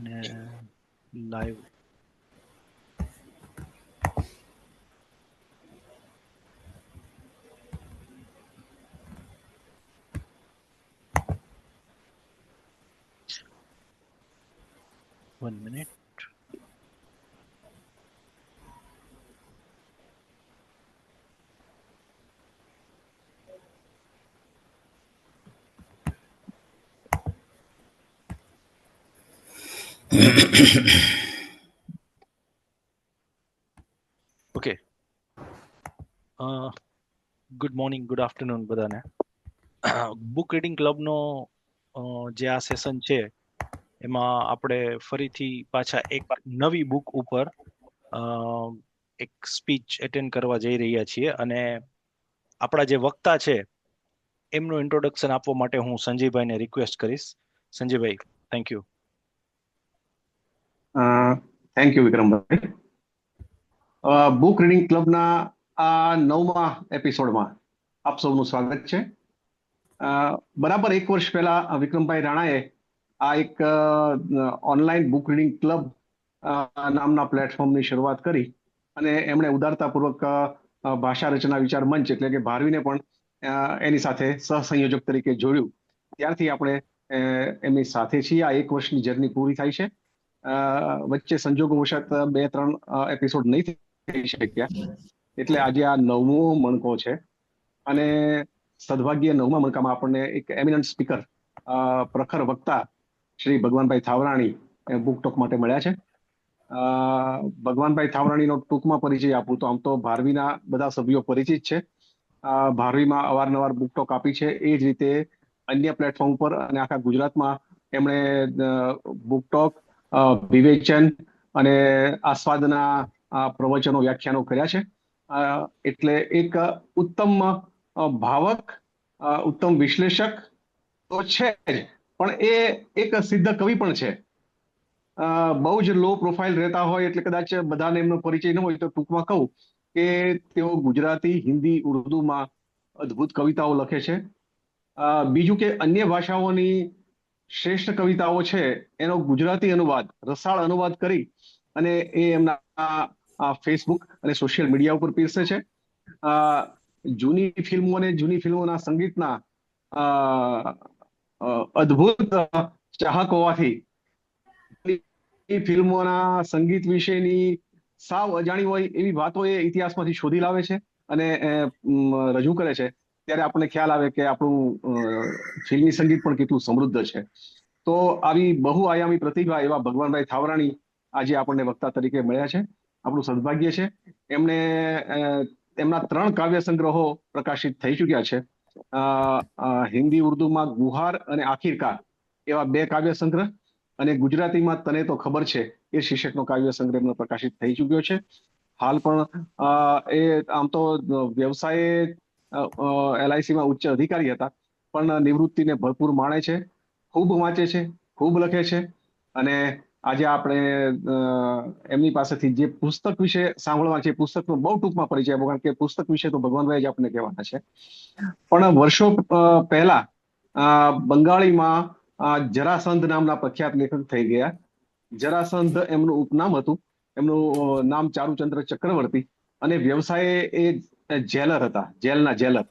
અને live one minute. Okay, good morning, good afternoon બધાને. Book reading ક્લબનો જે આ સેશન છે એમાં આપણે ફરીથી પાછા એક નવી બુક ઉપર એક સ્પીચ એટેન્ડ કરવા જઈ રહ્યા છીએ અને આપણા જે વક્તા છે એમનું ઇન્ટ્રોડક્શન આપવા માટે હું સંજયભાઈને રિક્વેસ્ટ કરીશ. Sanjaybhai, thank you. Thank you Vikrambhai. Book reading ક્લબના આ 9મા એપિસોડમાં આપ સૌનું સ્વાગત છે. બરાબર 1 વર્ષ પહેલા વિક્રમભાઈ રાણાએ આ એક ઓનલાઈન બુક રીડિંગ ક્લબ નામના પ્લેટફોર્મની શરૂઆત કરી અને એમણે ઉદારતાપૂર્વક ભાષા રચના વિચાર મંચ એટલે કે ભારવીને પણ એની સાથે સહસંયોજક તરીકે જોડ્યું. ત્યારથી આપણે એમની સાથે છીએ. આ 1 વર્ષની જર્ની પૂરી થાય છે. વચ્ચે સંજોગોવશાત 2-3 એપિસોડ નહીં થઈ શક્યા, એટલે આજે આ 9મો મણકો છે અને સદભાગ્ય 9મા મણકામાં આપણને એક એમિનન્ટ સ્પીકર, પ્રખર વક્તા શ્રી ભગવાનભાઈ થાવરાણી બુક ટોક માટે મળ્યા છે. ભગવાનભાઈ થાવરાણીનો ટૂંકમાં પરિચય આપું તો આમ તો ભારવીના બધા સભ્યો પરિચિત છે. ભારવીમાં અવારનવાર બુક ટોક આપી છે. એ જ રીતે અન્ય પ્લેટફોર્મ પર અને આખા ગુજરાતમાં એમણે બુક ટોક, વિવેચન અને આસ્વાદના પ્રવચનો, વ્યાખ્યાનો કર્યા છે. એટલે એક ઉત્તમ ભાવક, ઉત્તમ વિશ્લેષક તો છે જ, પણ એ એક સિદ્ધ કવિ પણ છે. બહુ જ લો પ્રોફાઇલ રહેતા હોય એટલે કદાચ બધાને એમનો પરિચય ન હોય તો ટૂંકમાં કહું કે તેઓ ગુજરાતી, હિન્દી, ઉર્દુમાં અદ્ભુત કવિતાઓ લખે છે. બીજું કે અન્ય ભાષાઓની શ્રેષ્ઠ કવિતાઓ છે એનો ગુજરાતી અનુવાદ, રસાળ અનુવાદ કરી અને એ એમના ફેસબુક અને સોશિયલ મીડિયા ઉપર પીરસે છે. જૂની ફિલ્મો અને જૂની ફિલ્મોના સંગીતના અદ્ભુત ચાહક હોવાથી ફિલ્મોના સંગીત વિશેની સાવ અજાણી હોય એવી વાતો એ ઇતિહાસમાંથી શોધી લાવે છે અને રજૂ કરે છે. ત્યારે આપણને ખ્યાલ આવે કે આપણું ફિલ્મી સંગીત પણ કેટલું સમૃદ્ધ છે. તો આવી બહુઆયામી પ્રતિભા એવા ભગવાનભાઈ થાવરાણી આજે આપણને વક્તા તરીકે મળ્યા છે. આપણું સદભાગ્ય છે. એમને એમના 3 કાવ્ય સંગ્રહો પ્રકાશિત થઈ ચૂક્યા છે. હિન્દી ઉર્દુમાં ગુહાર અને આખિરકાર એવા 2 કાવ્ય સંગ્રહ અને ગુજરાતીમાં તને તો ખબર છે એ શીર્ષકનો કાવ્ય સંગ્રહ એમનો પ્રકાશિત થઈ ચૂક્યો છે. હાલ પણ એ આમ તો વ્યવસાયે LICમાં ઉચ્ચ અધિકારી હતા, પણ નિવૃત્તિને ભરપૂર માણે છે, ખૂબ વાંચે છે, ખૂબ લખે છે. અને આજે આપણે એમની પાસેથી જે પુસ્તક વિશે સાંભળવા છે, પુસ્તકનો બહુ ટૂંકમાં પરિચય આપો, કારણ કે પુસ્તક વિશે તો ભગવાનભાઈ જ આપણને કહેવાના છે. પણ વર્ષો પહેલા બંગાળીમાં જરાસંધ નામના પ્રખ્યાત લેખક થઈ ગયા. જરાસંધ એમનું ઉપનામ હતું. એમનું નામ ચારુચંદ્ર ચક્રવર્તી અને વ્યવસાયે એ જેલર હતા, જેલના જેલર.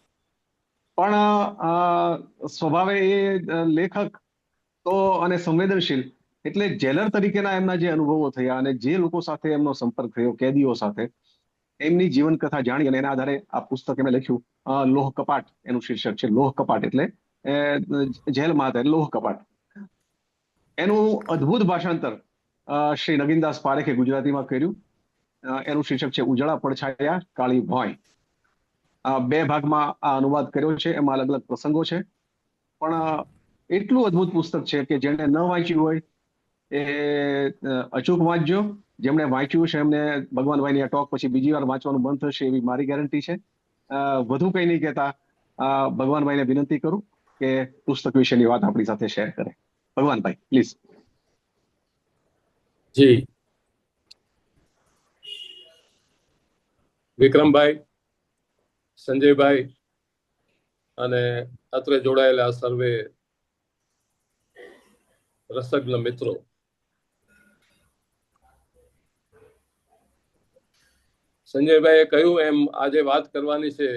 પણ સ્વભાવે એ લેખક તો અને સંવેદનશીલ, એટલે જેલર તરીકેના એમના જે અનુભવો થયા અને જે લોકો સાથે એમનો સંપર્ક થયો, કેદીઓ સાથે, એમની જીવન કથા જાણી અને એના આધારે આ પુસ્તક એમણે લખ્યું. લોહ કપાટ એનું શીર્ષક છે. લોહ કપાટ એટલે જેલમાં હતા, લોહ કપાટ. એનું અદ્ભુત ભાષાંતર શ્રી નગીનદાસ પારેખે ગુજરાતીમાં કર્યું. એનું શીર્ષક છે ઉજળા પડછાયા કાળી ભોંય. 2 ભાગમાં આ અનુવાદ કર્યો છે. એમાં અલગ અલગ પ્રસંગો છે, પણ એટલું અદ્ભુત પુસ્તક છે કે જેને ન વાંચ્યું હોય એ અચૂક વાંચજો. જેમણે વાંચ્યું છે એમને ભગવાનભાઈની આ ટોક પછી બીજી વાર વાંચવાનું બંધ થશે એવી મારી ગેરંટી છે. વધુ કંઈ નહીં કહેતા ભગવાનભાઈને વિનંતી કરું કે પુસ્તક વિશેની વાત આપણી સાથે શેર કરે. ભગવાનભાઈ, પ્લીઝ. જી વિક્રમભાઈ, સંજયભાઈ અને અત્રે જોડાયેલા સર્વે રસજ્ઞ મિત્રો, સંજયભાઈએ કહ્યું એમ આજે વાત કરવાની છે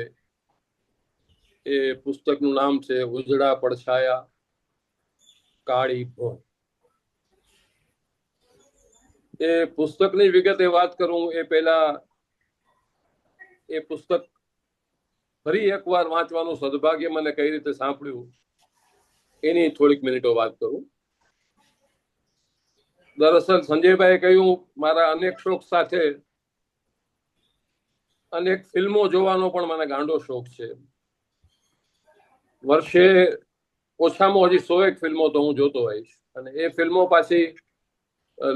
એ પુસ્તકનું નામ છે ઉજળા પડછાયા કાળી ભોંય. એ પુસ્તકની વિગતે વાત કરું એ પહેલા એ પુસ્તક ફરી એકવાર વાંચવાનું સદભાગ્ય મને કઈ રીતે સાંપડ્યું એની થોડીક મિનિટો વાત કરું. દરઅસલ સંજયભાઈએ કહ્યું મારા અનેક શોખ સાથે અનેક ફિલ્મો જોવાનો પણ મને ગાંડો શોખ છે. વર્ષે ઓછામાં ઓછી 100 ફિલ્મો તો હું જોતો હોઈશ, અને એ ફિલ્મો પાછી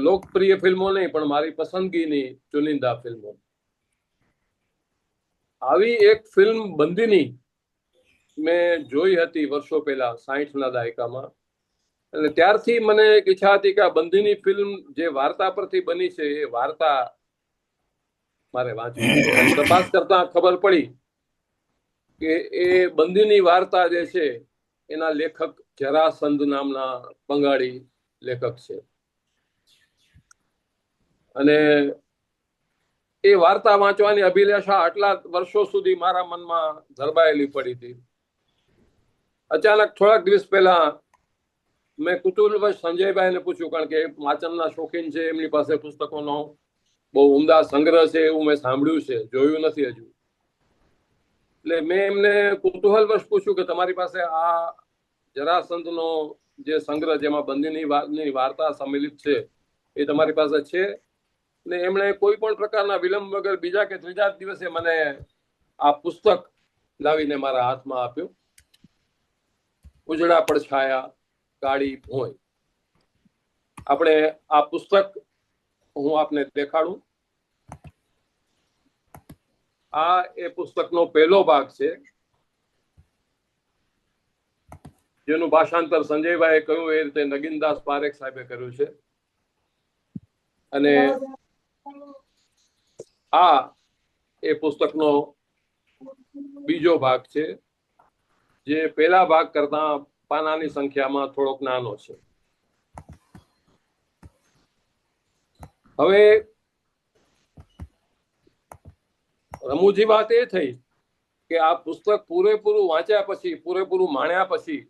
લોકપ્રિય ફિલ્મો નહીં પણ મારી પસંદગીની ચુનિંદા ફિલ્મો. આવી એક ફિલ્મ બંદીની મેં જોઈ હતી વર્ષો પહેલા 60ના દાયકામાં, અને ત્યારથી મને એક ઈચ્છા હતી કે આ બંદીની ફિલ્મ જે વાર્તા પરથી બની છે એ વાર્તા મારે વાંચવી. તપાસ કરતા ખબર પડી કે એ બંદીની વાર્તા જે છે એના લેખક જરાસંધ નામના બંગાળી લેખક છે, અને એ વાર્તા વાંચવાની અભિલાષા આટલા વર્ષો સુધી મારા મનમાં ધરબાયેલી પડી હતી. અચાનક થોડાક દિવસ પહેલા મેં કુતૂહલવશ સંજયભાઈને પૂછ્યું, કારણ કે એ વાંચનના શોખીન છે, એમની પાસે પુસ્તકોનો બહુ ઉમદા સંગ્રહ છે એવું મેં સાંભળ્યું છે, જોયું નથી હજુ. એટલે મેં એમને કુતૂહલવશ પૂછ્યું કે તમારી પાસે આ જરાસંધનો જે સંગ્રહ જેમાં બંદીની વાર્તા સંમિલિત છે એ તમારી પાસે છે? ને એમણે કોઈ પણ પ્રકારના વિલંબ વગર બીજા કે ત્રીજા દિવસે મને આ પુસ્તક લાવીને મારા હાથમાં આપ્યું, ઉજળા પડછાયા કાળી ભોંય. આપણે આ પુસ્તક હું આપને દેખાડું. આ એ પુસ્તકનો પહેલો ભાગ છે, જેનું ભાષાંતર સંજયભાઈએ કહ્યું એ રીતે નગીનદાસ પારેખ સાહેબે કર્યું છે, અને આ એ પુસ્તકનો બીજો ભાગ છે, જે પહેલા ભાગ કરતા પાનાની સંખ્યામાં થોડોક નાનો છે. હવે રમૂજી વાત એ થઈ કે આ પુસ્તક પૂરેપૂરું વાંચ્યા પછી, પૂરેપૂરું માણ્યા પછી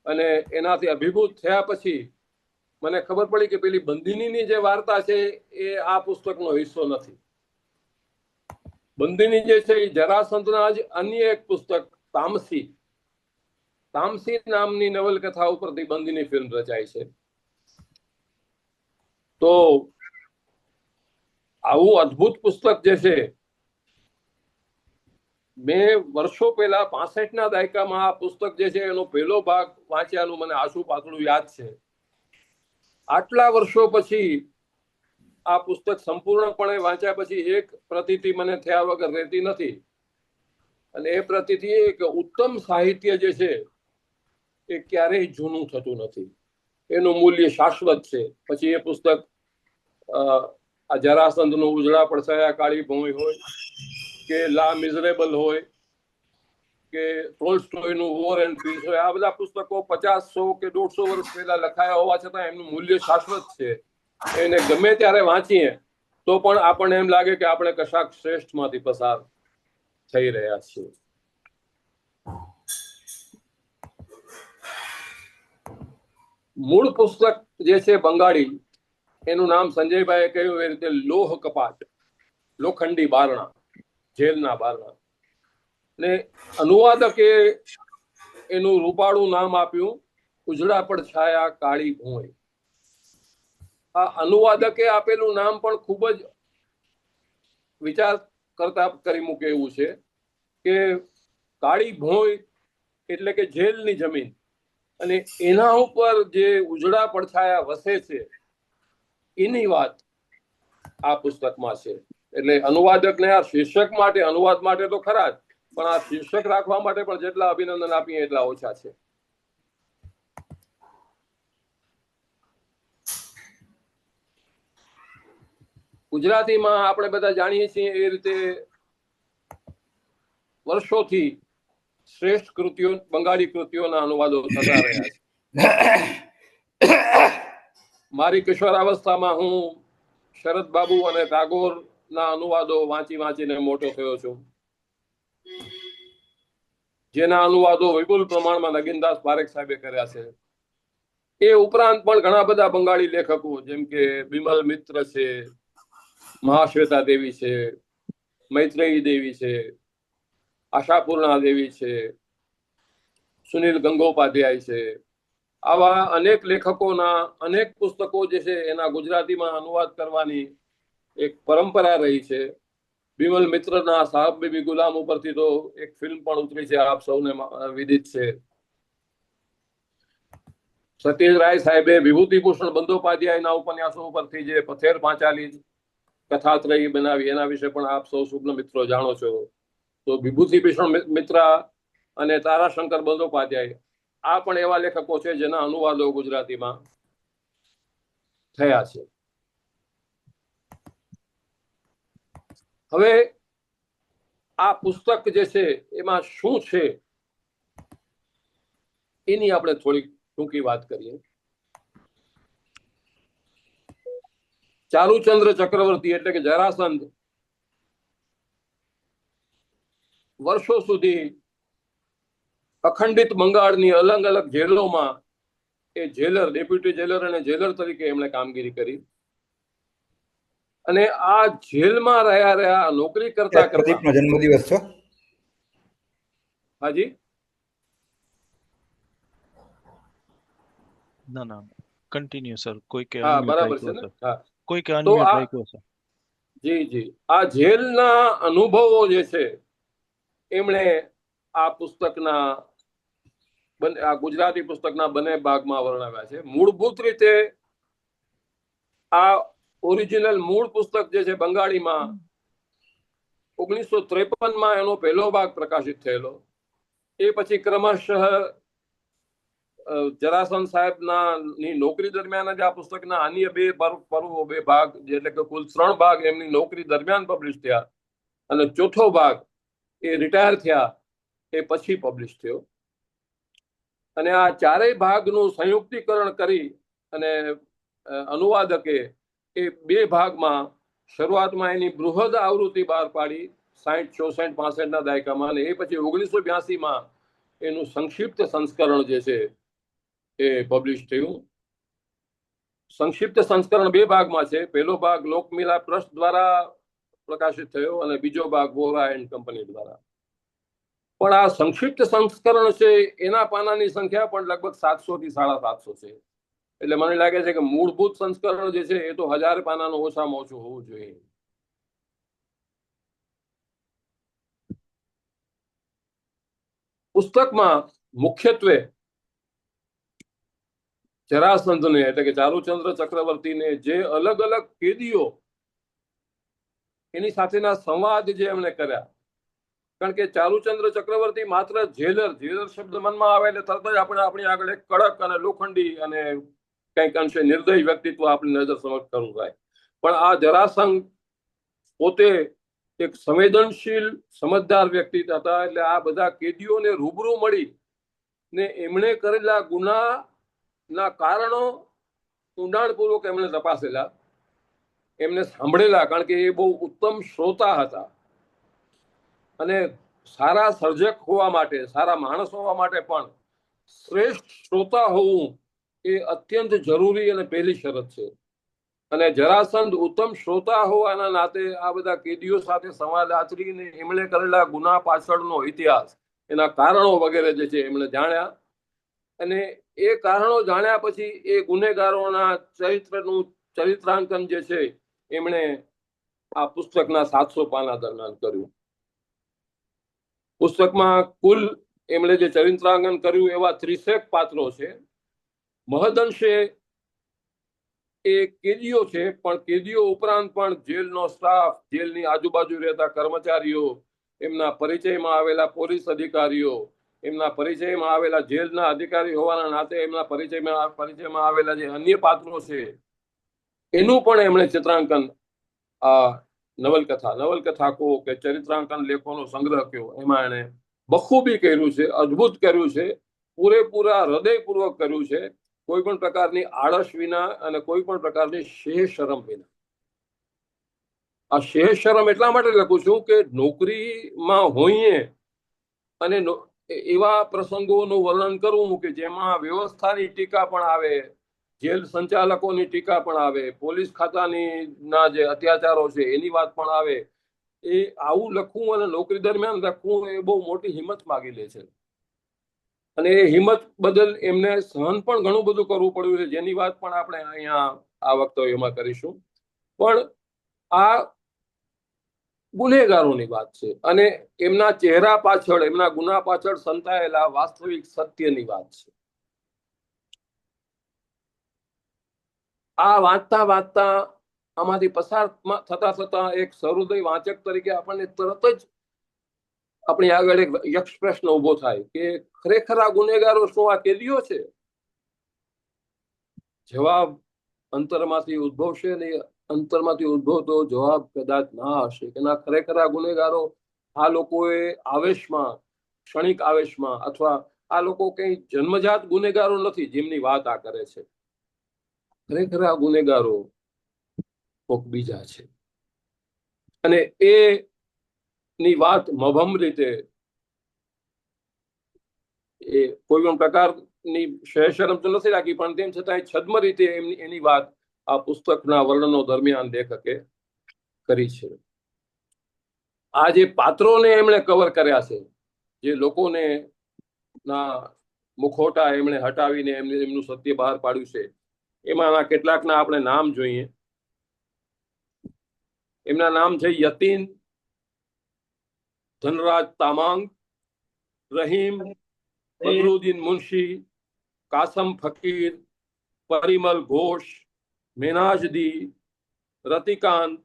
અને એનાથી અભિભૂત થયા પછી મને ખબર પડી કે પેલી બંદીની જે વાર્તા છે એ આ પુસ્તકનો હિસ્સો નથી. બંદીની જે છે એ જરાસંધના જ અન્ય એક પુસ્તક તામસી નામની નવલકથા ઉપરથી બંદીની ફિલ્મ રચાઈ છે. તો આવું અદ્ભુત પુસ્તક જે છે, મેં વર્ષો પહેલા 65ના દાયકામાં આ પુસ્તક જે છે એનો પહેલો ભાગ વાંચ્યાનું મને આછું પાતળું યાદ છે. આટલા વર્ષો પછી આ પુસ્તક સંપૂર્ણપણે વાંચ્યા પછી એક પ્રતીતિ મને થયા વગર રહેતી નથી, અને એ પ્રતીતિ એ કે ઉત્તમ સાહિત્ય જે છે એ ક્યારેય જૂનું થતું નથી, એનું મૂલ્ય શાશ્વત છે. પછી એ પુસ્તક આ જરાસંધનું ઉજળા પડછાયા કાળી ભોંય હોય કે લા મિઝરેબલ હોય કે ટોલ્સ્ટોયનું વોર એન્ડ પીસ હોય, આ બધા પુસ્તકો 50, 100 કે 150 વર્ષ પહેલા લખાયા હોવા છતાં એમનું મૂલ્ય શાશ્વત છે. એને ગમે ત્યારે વાંચીએ તો પણ આપણને એમ લાગે કે આપણે કશાક શ્રેષ્ઠમાંથી પસાર થઈ રહ્યા છીએ. મૂળ પુસ્તક જે છે બંગાળી, એનું નામ સંજયભાઈએ કહ્યું એ રીતે લોહ કપાટ, લોખંડી બારણા, જેલના બારણા. ને અનુવાદકે એનું રૂપાળું નામ આપ્યું ઉજળા પડછાયા કાળી ભોંય. આ અનુવાદકે આપેલું નામ પણ ખૂબ જ વિચાર કરતા કરી મૂકે એવું છે કે કાળી ભોંય એટલે કે જેલની જમીન, અને એના ઉપર જે ઉજળા પડછાયા વસે છે એની વાત આ પુસ્તકમાં છે. એટલે અનુવાદકને આ શીર્ષક માટે, અનુવાદ માટે તો ખરા જ, પણ આ શીર્ષક રાખવા માટે પણ જેટલા અભિનંદન આપીએ એટલા ઓછા છે. ગુજરાતીમાં આપણે બધા જાણીએ છીએ એ રીતે વર્ષોથી શ્રેષ્ઠ કૃતિઓ, બંગાળી કૃતિઓના અનુવાદો થતા રહ્યા છે. મારી કિશોરાવસ્થામાં હું શરદ બાબુ અને ટાગોર ના અનુવાદો વાંચીને મોટો થયો છું, જેના અનુવાદો વિપુલ પ્રમાણમાં નગીનદાસ પારેખ સાહેબે કર્યા છે. એ ઉપરાંત પણ ઘણા બધા બંગાળી લેખકો જેમ કે બિમલ મિત્ર છે, મહાશ્વેતા દેવી છે, મૈત્રેયી દેવી છે, આશાપૂર્ણા દેવી છે, સુનિલ ગંગોપાધ્યાય છે, આવા અનેક લેખકોના અનેક પુસ્તકો જે છે એના ગુજરાતીમાં અનુવાદ કરવાની એક પરંપરા રહી છે. બિમલ મિત્રના સાહબ બીબી ગુલામ ઉપરથી તો એક ફિલ્મ પણ ઉતરી છે, આપ સૌને વિદિત છે. સતીશ રાય સાહેબે વિભૂતિભૂષણ બંદોપાધ્યાયના ઉપન્યાસો ઉપરથી જે પથેર પાંચાલી કથાત્રયી બનાવી એના વિશે પણ આપ સૌ શુભ્ન મિત્રો જાણો છો. તો વિભૂતિભૂષણ મિત્ર અને તારાશંકર બંદોપાધ્યાય આ પણ એવા લેખકો છે જેના અનુવાદો ગુજરાતીમાં થયા છે. હવે આ પુસ્તક જે છે એમાં શું છે એની આપણે થોડીક ટૂંકી વાત કરીએ. ચારુચંદ્ર ચક્રવર્તી એટલે કે જરાસંધ વર્ષો સુધી અખંડિત બંગાળની અલગ અલગ જેલોમાં એ જેલર, ડેપ્યુટી જેલર અને જેલર તરીકે એમણે કામગીરી કરી. અને આ જેલમાં રહ્યા નોકરી કરતા પ્રદીપનો જન્મદિવસ છે. હાજી ના કન્ટિન્યુ સર. કોઈ કે હા બરાબર છે ને. હા કોઈ કે અનમ્યુટ રાખ્યો છે. જી આ જેલના અનુભવો જે છે એમણે આ પુસ્તકના આ ગુજરાતી પુસ્તકના બંને ભાગમાં વર્ણવ્યા છે. મૂળભૂત રીતે આ ઓરિજિનલ મૂળ પુસ્તક જે છે બંગાળીમાં 1953માં એનો પહેલો ભાગ પ્રકાશિત થયેલો. એ પછી ક્રમશઃ જરાસંધ સાહેબના નોકરી દરમિયાન જ આ પુસ્તકના અન્ય બે ભાગ એટલે કે કુલ 3 ભાગ એમની નોકરી દરમિયાન પબ્લિશ થયા અને ચોથો ભાગ એ રિટાયર થયા એ પછી પબ્લિશ થયો. અને આ ચારેય ભાગનું સંયુક્તિકરણ કરી અને અનુવાદકે એ 2 ભાગમાં શરૂઆતમાં એની બૃહદ આવૃત્તિ બહાર પાડી 60, 64, 65ના દાયકામાં, અને એ પછી 1982માં એનું સંક્ષિપ્ત સંસ્કરણ જે છે એ પબ્લિશ થયું. સંક્ષિપ્ત સંસ્કરણ 2 ભાગમાં છે. પહેલો ભાગ લોકમિલા ટ્રસ્ટ દ્વારા પ્રકાશિત થયો અને બીજો ભાગ વોરા એન્ડ કંપની દ્વારા. પણ આ સંક્ષિપ્ત સંસ્કરણ છે એના પાનાની સંખ્યા પણ લગભગ 700 થી 750 છે. એટલે મને લાગે છે કે મૂળભૂત સંસ્કરણ જે છે એ તો 1000 પાનાનું ઓછામાં ઓછું હોવું જોઈએ. પુસ્તકમાં મુખ્યત્વે જરાસંધને એટલે કે ચારુચંદ્ર ચક્રવર્તીને જે અલગ અલગ કેદીઓ એની સાથેના સંવાદ જે એમણે કર્યા, કારણ કે ચારુચંદ્ર ચક્રવર્તી માત્ર જેલર શબ્દ મનમાં આવે એટલે તરત જ આપણે આપણી આગળ એક કડક અને લોખંડી અને કંઈક અંશે નિર્દય વ્યક્તિત્વ આપણી નજર સમક્ષ કરવું થાય. પણ આ જરાસંઘ પોતે એક સંવેદનશીલ સમજદાર વ્યક્તિ હતા. એટલે આ બધા કેદીઓને રૂબરૂ મળી ને એમણે કરેલા ગુનાના કારણો ઊંડાણપૂર્વક એમણે તપાસેલા, એમને સાંભળેલા, કારણ કે એ બહુ ઉત્તમ શ્રોતા હતા. અને સારા સર્જક હોવા માટે, સારા માણસ હોવા માટે પણ શ્રેષ્ઠ શ્રોતા હોવું એ અત્યંત જરૂરી અને પહેલી શરત છે. અને જરાસંધ ઉત્તમ શ્રોતા હોવાના નાતે આ બધા કેદીઓ સાથે સંવાદ આચરીને એમણે કરેલા ગુના પાછળનો ઇતિહાસ, એના કારણો વગેરે જે છે એમણે જાણ્યા. અને એ કારણો જાણ્યા પછી એ ગુનેગારોના ચરિત્રનું ચરિત્રાંકન જે છે એમણે આ પુસ્તકના 700 પાના દરમિયાન કર્યું. પુસ્તકમાં કુલ એમણે જે ચરિત્રાંકન કર્યું એવા 30 પાત્રો છે. મહદઅંશે એ કેદીઓ છે, પણ કેદીઓ ઉપરાંત પણ જેલનો સ્ટાફ, જેલની આજુબાજુ રહેતા કર્મચારીઓ, એમના પરિચયમાં આવેલા પોલીસ અધિકારીઓ, એમના પરિચયમાં આવેલા જેલના અધિકારી હોવાના નાતે એમના પરિચયમાં આવેલા જે અન્ય પાત્રો છે એનું પણ એમણે ચિત્રાંકન આ નવલકથા કહો કે ચરિત્રાંકન લેખોનો સંગ્રહ કયો એમાં એણે બખૂબી કર્યું છે, અદ્ભુત કર્યું છે, પૂરેપૂરા હૃદયપૂર્વક કર્યું છે, કોઈ પણ પ્રકારની આળસ વિના અને કોઈ પણ પ્રકારની શરમ વિના. આ શેહ શરમ એટલા માટે લખું છું કે નોકરીમાં હોઈએ અને એવા પ્રસંગોનું વર્ણન કરવું કે જેમાં વ્યવસ્થાની ટીકા પણ આવે, જેલ સંચાલકોની ટીકા પણ આવે, પોલીસ ખાતાની ના જે અત્યાચારો છે એની વાત પણ આવે, એ આવું લખવું અને નોકરી દરમિયાન લખવું એ બહુ મોટી હિંમત માગી લે છે. અને એ હિંમત બદલ એમને સહન પણ ઘણું બધું કરવું પડ્યું છે, જેની વાત પણ આપણે અહીંયા આ વખતે એમાં કરીશું. પણ આ ગુનેગારોની વાત છે અને એમના ચહેરા પાછળ, એમના ગુના પાછળ સંતાયેલા વાસ્તવિક સત્યની વાત છે. આ વાંચતા વાંચતા આમાંથી પસાર થતા થતા એક સહૃદય વાંચક તરીકે આપણને તરત જ આપણી આગળ એક યક્ષ પ્રશ્ન ઉભો થાય કે ખરેખર આ ગુનેગારો શું આ કેદીઓ છે? જવાબ અંતરમાંથી ઉદ્ભવશે ને અંતરમાંથી ઉદ્ભવતો જવાબ કદાચ ના હશે કે ના, ખરેખર આ ગુનેગારો, આ લોકોએ આવેશમાં, ક્ષણિક આવેશમાં, અથવા આ લોકો કઈ જન્મજાત ગુનેગારો નથી જેમની વાત આ કરે છે. ખરેખર આ ગુનેગારો કોક બીજા છે. અને એ ની વાત મભમ રીતે, એ કોઈ પણ પ્રકારની શરમ તો નથી રાખી, પણ તેમ છતાં છદ્મ રીતે એની વાત આ પુસ્તકના વર્ણનો દરમિયાન લેખકે કરી છે. આ જે પાત્રોને એમણે કવર કર્યા છે, જે લોકોને ના મુખોટા એમણે હટાવીને એમનું સત્ય બહાર પાડ્યું છે, એમાંના કેટલાકના આપણે નામ જોઈએ. એમના નામ છે યતીન, ધનરાજ તામાંગ, રહીમ, બદરુદ્દીન મુનશી, કાસમ ફકીર, પરિમલ ઘોષ, મેનાજદી, રતિકાંત,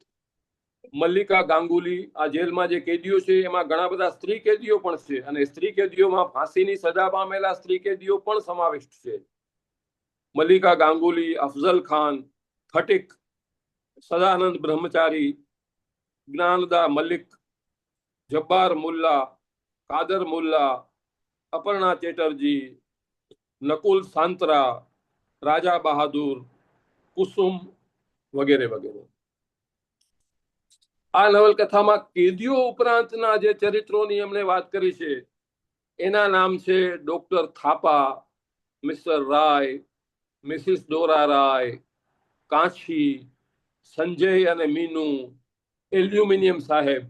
મલ્લિકા ગાંગુલી. આ જેલમાં જે કેદીઓ છે એમાં ઘણા બધા સ્ત્રી કેદીઓ પણ છે, અને સ્ત્રી કેદીઓમાં ફાંસીની સજા પામેલા સ્ત્રી કેદીઓ પણ સમાવિષ્ટ છે. મલ્લિકા ગાંગુલી, અફઝલ ખાન, ફટિક, સદાનંદ બ્રહ્મચારી, જ્ઞાનદા મલિક, જબ્બાર મુલ્લા, કાદર મુલ્લા, અપર્ણા ચેટર્જી, નકુલ સાંતરા, રાજા બહાદુર, કુસુમ વગેરે વગેરે. આ નવલકથામાં કેદીઓ ઉપરાંતના જે ચરિત્રોની એમણે વાત કરી છે એના નામ છે ડોક્ટર થાપા, મિસ્ટર રાય, મિસિસ ડોરા રાય, કાંચી, સંજય અને મીનુ, એલ્યુમિનિયમ સાહેબ,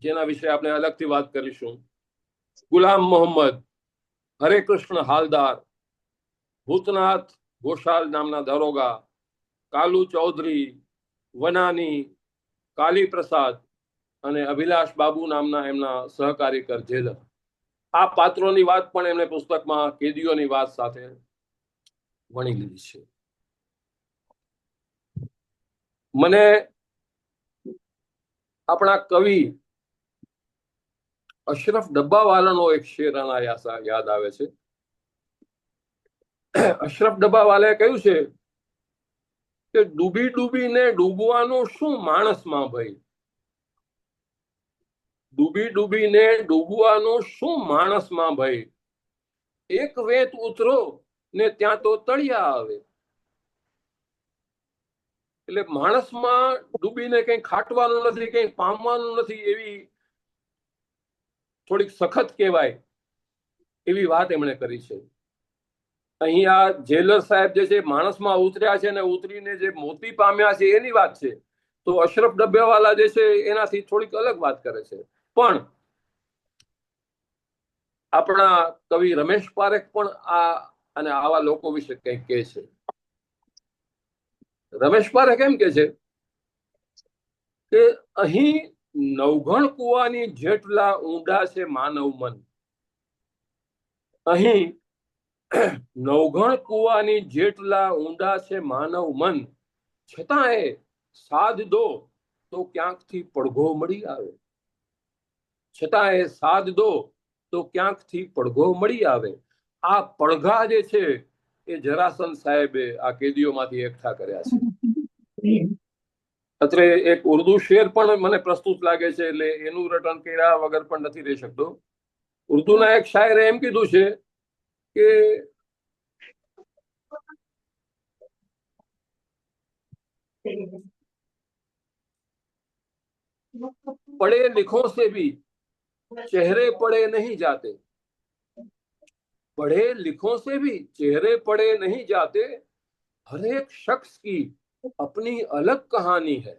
જેના વિશે આપણે અલગથી વાત કરીશું, ગુલામ મોહમ્મદ, હરે કૃષ્ણ હાલદાર, ભૂતનાથ ઘોષાલ નામના દરોગા, કાલુ ચૌધરી, વનાની, કાલી પ્રસાદ અને અભિલાષ બાબુ નામના એમના સહકાર્યકર જેલર. આ પાત્રોની વાત પણ એમણે પુસ્તકમાં કેદીઓની વાત સાથે વણી લીધી છે. મને આપણા કવિ અશરફ ડબ્બાવાલાનો એક શેર યાદ આવે છે. અશરફ ડબ્બાવાલાએ કહ્યું છે કે ડૂબી ડૂબીને ડૂબવાનું શું માણસમાં ભાઈ, ડૂબી ડૂબીને ડૂબવાનું શું માણસમાં ભાઈ, એક વેત ઉતરો ને ત્યાં તો તળિયા આવે. એટલે માણસમાં ડૂબીને કંઈ ખાટવાનું નથી, કંઈ પામવાનું નથી, એવી થોડીક સખત કહેવાય એવી વાત એમણે કરી છે. અહીંયા જેલર સાહેબ જે છે માણસમાં ઉતર્યા છે અને ઉતરીને જે મોતી પામ્યા છે એની વાત છે, તો અશરફ ડબ્બાવાલા જે છે એનાથી થોડીક અલગ વાત કરે છે. પણ આપણા કવિ રમેશ પારેખ પણ આ અને આવા લોકો વિશે કંઈક કહે છે. રમેશ પારેખ એમ કે છે કે અહીં નવઘણ કુવાની જેટલા ઊંડા છે માનવ મન, અહીં નવઘણ કુવાની જેટલા ઊંડા છે માનવ મન, છતાં એ સાધ દો તો ક્યાંકથી પડઘો મળી આવે, છતાં એ સાધ દો તો ક્યાંકથી પડઘો મળી આવે. આ પડઘા જે છે એ જરાસંઘ સાહેબે આ કેદીઓમાંથી એકઠા કર્યા છે. અત્રે એક ઉર્દુ શેર પણ મને પ્રસ્તુત લાગે છે, એટલે એનું રટન કર્યા વગર પણ નથી રહી શકતો. ઉર્દુના એક શાયરે એમ કીધું છે કે पढ़े लिखों से भी चेहरे पढ़े नहीं जाते, पढ़े लिखों से भी चेहरे पढ़े नहीं जाते, हर एक शख्स की अपनी अलग कहानी है।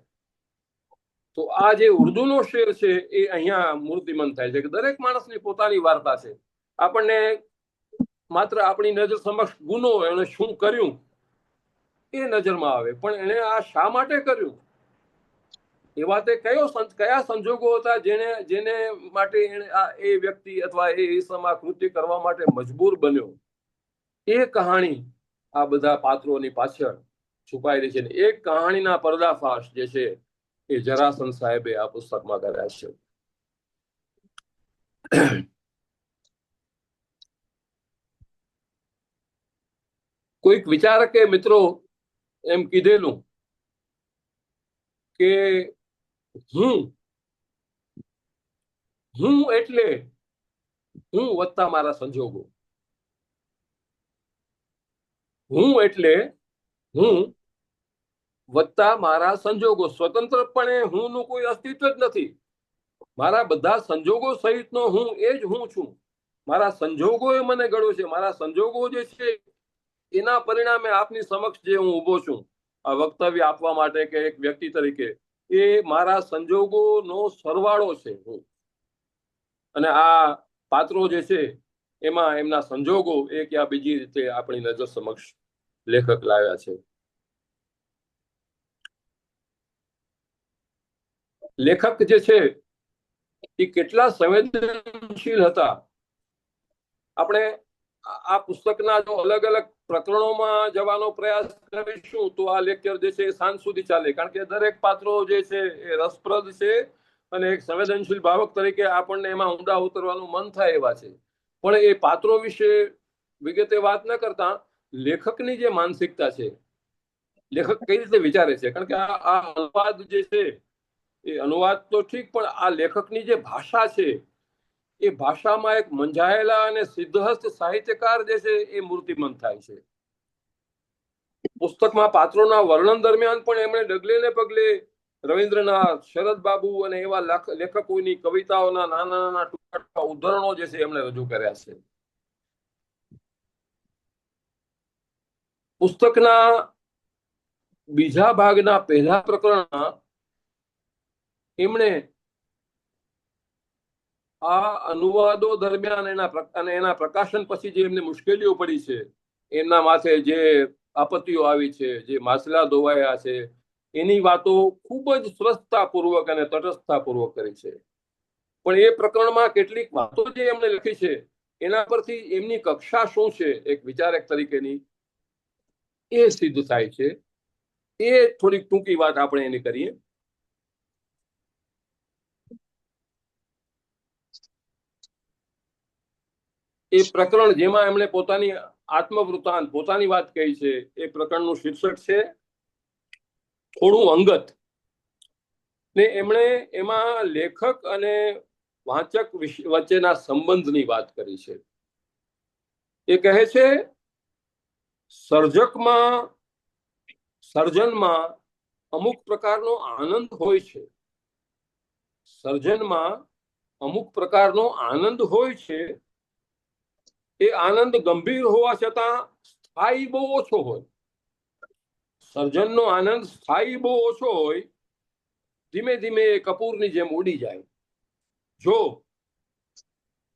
તો આ જે ઉર્દુનો શેર છે એ અહીંયા મૂર્તિમંત થાય છે કે દરેક માણસની પોતાની વાર્તા છે. આપણને માત્ર આપણી નજર સમક્ષ ગુનો એને શું કર્યું એ નજરમાં આવે, પણ એને આ શા માટે કર્યું, એવા તે કયા સંજોગો હતા જેને માટે એ વ્યક્તિ અથવા એ ઇસમ આ કૃત્ય કરવા માટે મજબૂર બન્યો, એ કહાણી આ બધા પાત્રોની પાછળ છુપાયેલી છે. એક કહાણીના પર્દાફાશ જે છે એ જરાસંઘ સાહેબે આ પુસ્તકમાં કર્યા છે. કોઈક વિચારકે મિત્રો એમ કીધેલું કે હું એટલે હું વત્તા મારા સંજોગો, હું એટલે હું વત્તા મારા સંજોગો. સ્વતંત્રપણે હું નું કોઈ અસ્તિત્વ જ નથી. મારા બધા સંજોગો સહિતનો હું એ જ હું છું. મારા સંજોગોએ મને ઘડ્યો છે. મારા સંજોગો જે છે એના પરિણામે આપની સમક્ષ જે હું ઊભો છું આ વક્તવ્ય આપવા માટે કે એક વ્યક્તિ તરીકે, એ મારા સંજોગોનો સરવાળો છે હું. અને આ પાત્રો જે છે એમાં એમના સંજોગો એક યા બીજી રીતે આપણી નજર સમક્ષ લેખક લાવ્યા છે. લેખક જે છે એ કેટલા સંવેદનશીલ હતા. આપણે આ પુસ્તકના જો અલગ અલગ પ્રકરણોમાં જવાનો પ્રયાસ કરીશું તો આ લેક્ચર જે છે સાંજ સુધી ચાલે, કારણ કે દરેક પાત્રો જે છે એ રસપ્રદ છે અને એક સંવેદનશીલ ભાવક તરીકે આપણને એમાં ઊંડા ઉતરવાનું મન થાય એવા છે. પણ એ પાત્રો વિશે વિગતે વાત ન કરતા લેખકની જે માનસિકતા છે, લેખક કઈ રીતે વિચારે છે, કારણ કે આ અનુવાદ જે છે એ અનુવાદ તો ઠીક, પણ આ લેખકની જે ભાષા છે એ ભાષામાં એક મંજાયેલા અને સિદ્ધહસ્ત સાહિત્યકાર જે છે એ મૂર્તિમંત થાય છે. પુસ્તકમાં પાત્રોના વર્ણન દરમિયાન પણ એમણે ડગલે ને પગલે રવિન્દ્રનાથ, શરદ બાબુ અને એવા લેખકોની કવિતાઓના નાના નાના ટૂંકા ઉદાહરણો જે છે એમણે રજૂ કર્યા છે. પુસ્તકના બીજા ભાગના પહેલા પ્રકરણમાં એમણે આ અનુવાદો દરમિયાન એના પ્રકાશન પછી જે એમને મુશ્કેલીઓ પડી છે, એમના માથે જે આપત્તિઓ આવી છે, જે માછલા ધોવાયા છે, એની વાતો ખૂબ જ સ્વસ્થતાપૂર્વક અને તટસ્થતાપૂર્વક કરી છે. પણ એ પ્રકરણમાં કેટલીક વાતો જે એમણે લખી છે એના પરથી એમની કક્ષા શું છે એક વિચારક તરીકેની એ સિદ્ધ થાય છે. એ થોડીક ટૂંકી વાત આપણે એની કરીએ. એ પ્રકરણ જેમાં એમણે પોતાની આત્મવૃત્તાંત, પોતાની વાત કહી છે, એ પ્રકરણનું શીર્ષક છે થોડું અંગત. ને એમણે એમાં લેખક અને વાંચક વચ્ચેના સંબંધની વાત કરી છે. એ કહે છે સર્જનમાં અમુક પ્રકારનો આનંદ હોય છે. સર્જનમાં અમુક પ્રકારનો આનંદ હોય છે. એ આનંદ ગંભીર હોવા છતાં સ્થાયી બહુ ઓછો હોય. સર્જનનો આનંદ સ્થાયી બહુ ઓછો હોય, ધીમે ધીમે એ કપૂરની જેમ ઉડી જાય જો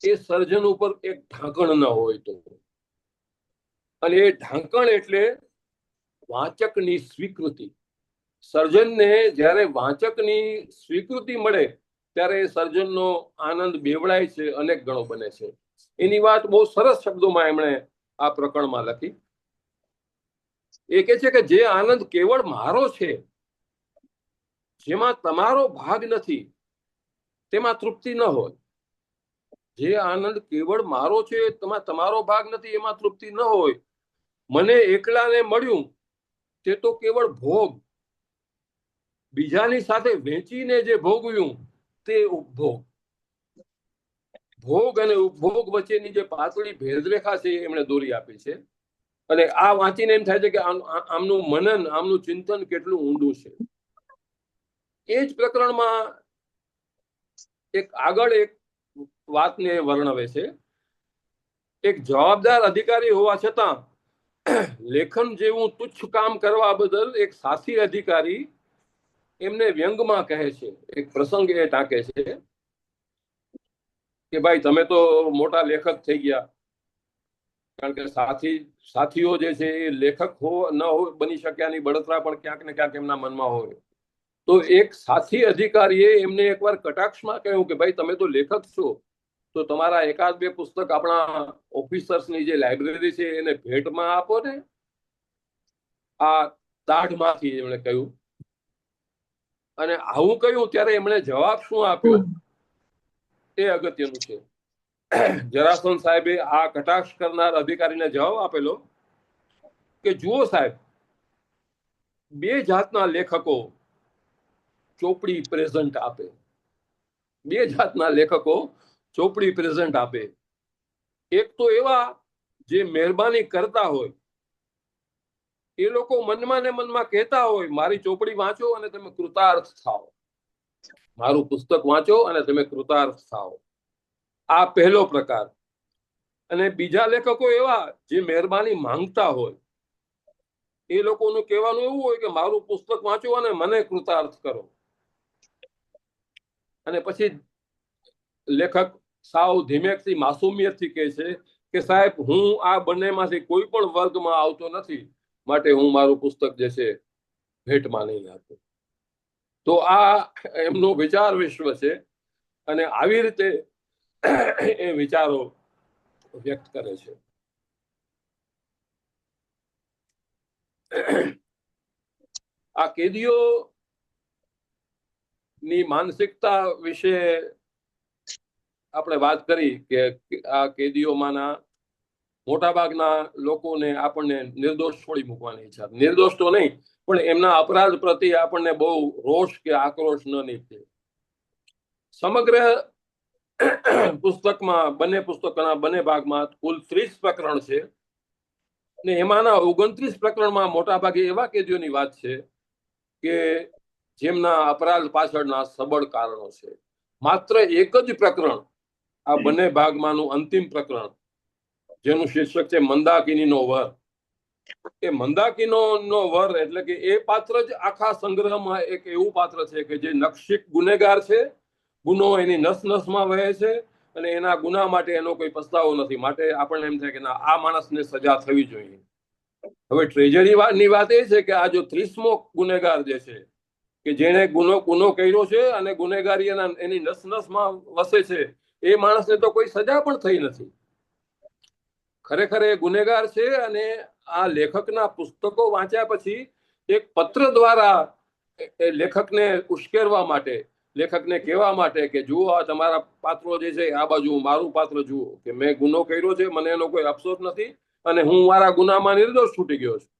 એ સર્જન ઉપર એક ઢાંકણ ન હોય તો. અને એ ઢાંકણ એટલે વાંચકની સ્વીકૃતિ. સર્જનને જ્યારે વાંચકની સ્વીકૃતિ મળે ત્યારે એ સર્જનનો આનંદ બેવડાય છે, અનેક ગણો બને છે. એની વાત બહુ સરસ શબ્દોમાં એમણે આ પ્રકરણમાં લખી. એ કહે છે કે જે આનંદ કેવળ મારો છે, જેમાં તમારો ભાગ નથી, તેમાં તૃપ્તિ ન હોય. જે આનંદ કેવળ મારો છે, તેમાં તમારો ભાગ નથી, એમાં તૃપ્તિ ન હોય. મને એકલાને મળ્યું તે તો કેવળ ભોગ. બીજાની સાથે વેચીને જે ભોગવ્યું તે ઉપભોગ. ભોગ અને ઉપભોગ વચ્ચેની જે પાતળી ભેદરેખા છે એમણે દોરી આપી છે. અને આ વાંચીને એમ થાય છે કે આમનું મનન, આમનું ચિંતન કેટલું ઊંડું છે. એ જ પ્રકરણમાં આગળ એક વાતને વર્ણવે છે. એક જવાબદાર અધિકારી હોવા છતાં લેખન જેવું તુચ્છ કામ કરવા બદલ એક સાથી અધિકારી એમને વ્યંગમાં કહે છે. એક પ્રસંગ એ ટાંકે છે કે ભાઈ તમે તો મોટા લેખક થઈ ગયા, કારણ કે સાથીઓ જે છે એ લેખક ન બની શક્યાની બળતરા પણ ક્યાંક ને ક્યાંક એમના મનમાં હોય. તો એક સાથી અધિકારીએ એમને એકવાર કટાક્ષમાં કહ્યું કે ભાઈ તમે તો લેખક છો, તો તમારા એકાદ બે પુસ્તક આપણા ઓફિસર્સની જે લાઇબ્રેરી છે એને ભેટમાં આપો ને. આ દાઢમાંથી એમણે કહ્યું. અને આવું કહ્યું ત્યારે એમણે જવાબ શું આપ્યો એ અગત્યનું છે. જરાસંઘ સાહેબે આ કટાક્ષ કરનાર અધિકારીને જવાબ આપેલો કે જુઓ સાહેબ, બે જાતના લેખકો ચોપડી પ્રેઝન્ટ આપે. બે જાતના લેખકો ચોપડી પ્રેઝન્ટ આપે. એક તો એવા જે મહેરબાની કરતા હોય, એ લોકો મનમાં ને મનમાં કહેતા હોય મારી ચોપડી વાંચો અને તમે કૃતાર્થ થાઓ, મારું પુસ્તક વાંચો અને તમે કૃતાર્થ થાઓ. આ પહેલો પ્રકાર. અને બીજા લેખકો એવા જે મહેરબાની માંગતા હોય, એ લોકોનું કહેવાનું એવું હોય કે મારું પુસ્તક વાંચો અને મને કૃતાર્થ કરો. અને પછી લેખક સાવ ધીમેકથી માસુમિયતથી કહે છે કે સાહેબ હું આ બંનેમાંથી કોઈ પણ વર્ગમાં આવતો નથી, માટે હું મારું પુસ્તક જે છે ભેટમાં નહીં આપું. તો આ એમનો વિચાર વિશ્વ છે અને આવી રીતે એ વિચારો વ્યક્ત કરે છે. આ કેદીઓ ની માનસિકતા વિશે આપણે વાત કરી કે આ કેદીઓમાંના મોટાભાગના લોકોને આપણને નિર્દોષ છોડી મૂકવાની ઈચ્છા. નિર્દોષ તો નહીં, પણ એમના અપરાધ પ્રત્યે આપણને બહુ રોષ કે આક્રોશ ન નીકળે. સમગ્ર પુસ્તકમાં બંને ભાગમાં કુલ 30 પ્રકરણ છે ને એમાંના 29 પ્રકરણમાં મોટા ભાગે એવા કેદીઓની વાત છે કે જેમના અપરાધ પાછળના સબળ કારણો છે. માત્ર એક જ પ્રકરણ, આ બંને ભાગમાંનું અંતિમ પ્રકરણ, જેનું શીર્ષક છે મંદાકિનીનો વર. એ મંદાકિનીનો વર એટલે કે એ પાત્ર જ આખા સંગ્રહમાં એક એવું પાત્ર છે કે જે નખશિક ગુનેગાર છે. ગુનો એની નસમાં વહે છે અને એના ગુના માટે એનો કોઈ પસ્તાવો નથી. માટે આપણને એમ થાય કે ના, આ માણસને સજા થવી જોઈએ. હવે ટ્રેજરીની વાત એ છે કે આ જો 30મો ગુનેગાર જે છે કે જેને ગુનો કર્યો છે અને ગુનેગારી એની નસમાં વસે છે, એ માણસને તો કોઈ સજા પણ થઈ નથી. ખરેખર એ ગુનેગાર છે. અને આ લેખકના પુસ્તકો વાંચ્યા પછી એક પત્ર દ્વારા લેખકને ઉશ્કેરવા માટે, લેખકને કહેવા માટે કે જુઓ આ તમારા પાત્રો જે છે, આ બાજુ મારું પાત્ર જુઓ કે મેં ગુનો કર્યો છે, મને એનો કોઈ અફસોસ નથી અને હું મારા ગુનામાં નિર્દોષ છૂટી ગયો છું.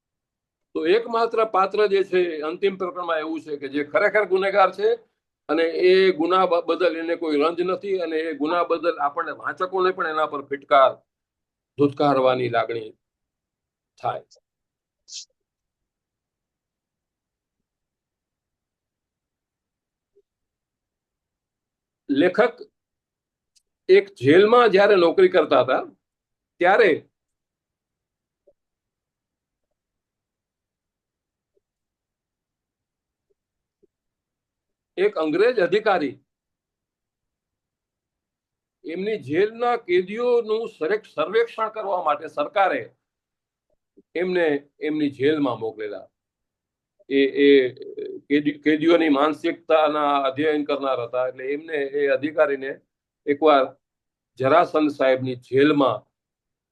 તો એકમાત્ર પાત્ર જે છે અંતિમ પ્રકરણમાં એવું છે કે જે ખરેખર ગુનેગાર છે અને એ ગુના બદલ એને કોઈ રંજ નથી અને એ ગુના બદલ આપણને વાંચકોને પણ એના પર ફિટકાર ધુતકારવાની લાગણી થાય. લેખક એક જેલમાં જ્યારે નોકરી કરતા હતા ત્યારે એક અંગ્રેજ અધિકારી એમની જેલના કેદીઓનું સર્વેક્ષણ કરવા માટે સરકારે એમને એમની જેલમાં મોકલેલા. એ કેદીઓની માનસિકતાના અધ્યયન કરનાર હતા. એટલે એમને એ અધિકારીને એકવાર જરાસંઘ સાહેબની જેલમાં